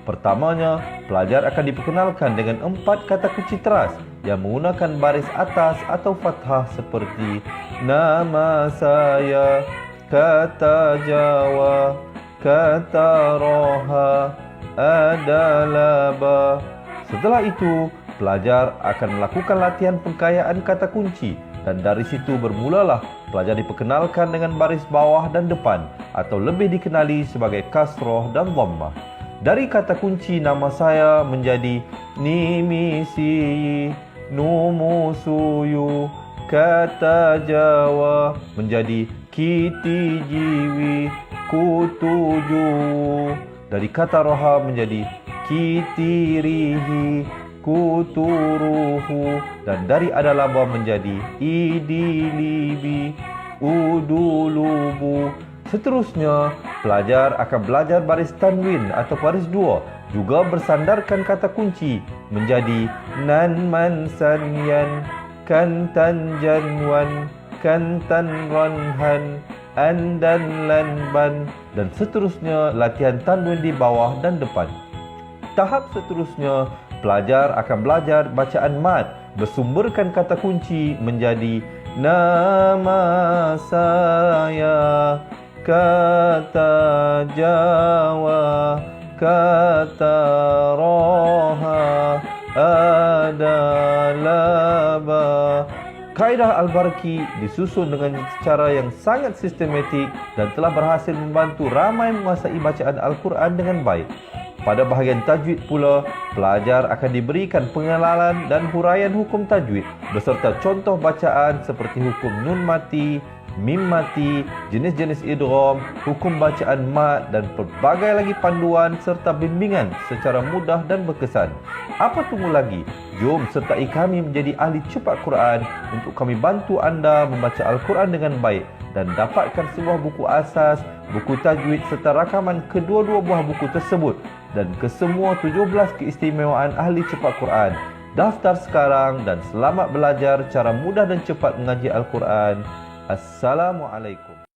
Pertamanya, pelajar akan diperkenalkan dengan 4 kata kunci teras yang menggunakan baris atas atau fathah seperti nama saya, kata Jawa, kata Roha, adalah ba. Setelah itu, pelajar akan melakukan latihan pengkayaan kata kunci dan dari situ bermulalah pelajar diperkenalkan dengan baris bawah dan depan atau lebih dikenali sebagai kasroh dan dhammah. Dari kata kunci nama saya menjadi nimisi, numusuyu, kata Jawa menjadi kiti jiwi, kutuju. Dari kata roha menjadi kitirihi, kuturuhu, dan dari adalaba menjadi idilibi, udulubu. Seterusnya, pelajar akan belajar baris tanwin atau baris dua, juga bersandarkan kata kunci menjadi nan man sanyan, kantan janwan, kantan ranhan, andan lanban, dan seterusnya latihan tanwin di bawah dan depan. Tahap seterusnya, pelajar akan belajar bacaan mad bersumberkan kata kunci menjadi nama saya, kata Jawa, kata Roha, adalah ba. Kaedah Al-Barki disusun dengan cara yang sangat sistematik dan telah berhasil membantu ramai menguasai bacaan Al-Quran dengan baik. Pada bahagian tajwid pula, pelajar akan diberikan pengenalan dan huraian hukum tajwid beserta contoh bacaan seperti hukum nun mati, mim mati, jenis-jenis idgham, hukum bacaan mad dan pelbagai lagi panduan serta bimbingan secara mudah dan berkesan. Apa tunggu lagi? Jom sertai kami menjadi ahli cepat Quran untuk kami bantu anda membaca Al-Quran dengan baik dan dapatkan sebuah buku asas, buku tajwid serta rakaman kedua-dua buah buku tersebut dan kesemua 17 keistimewaan ahli cepat Quran. Daftar sekarang dan selamat belajar cara mudah dan cepat mengaji Al-Quran. Assalamualaikum.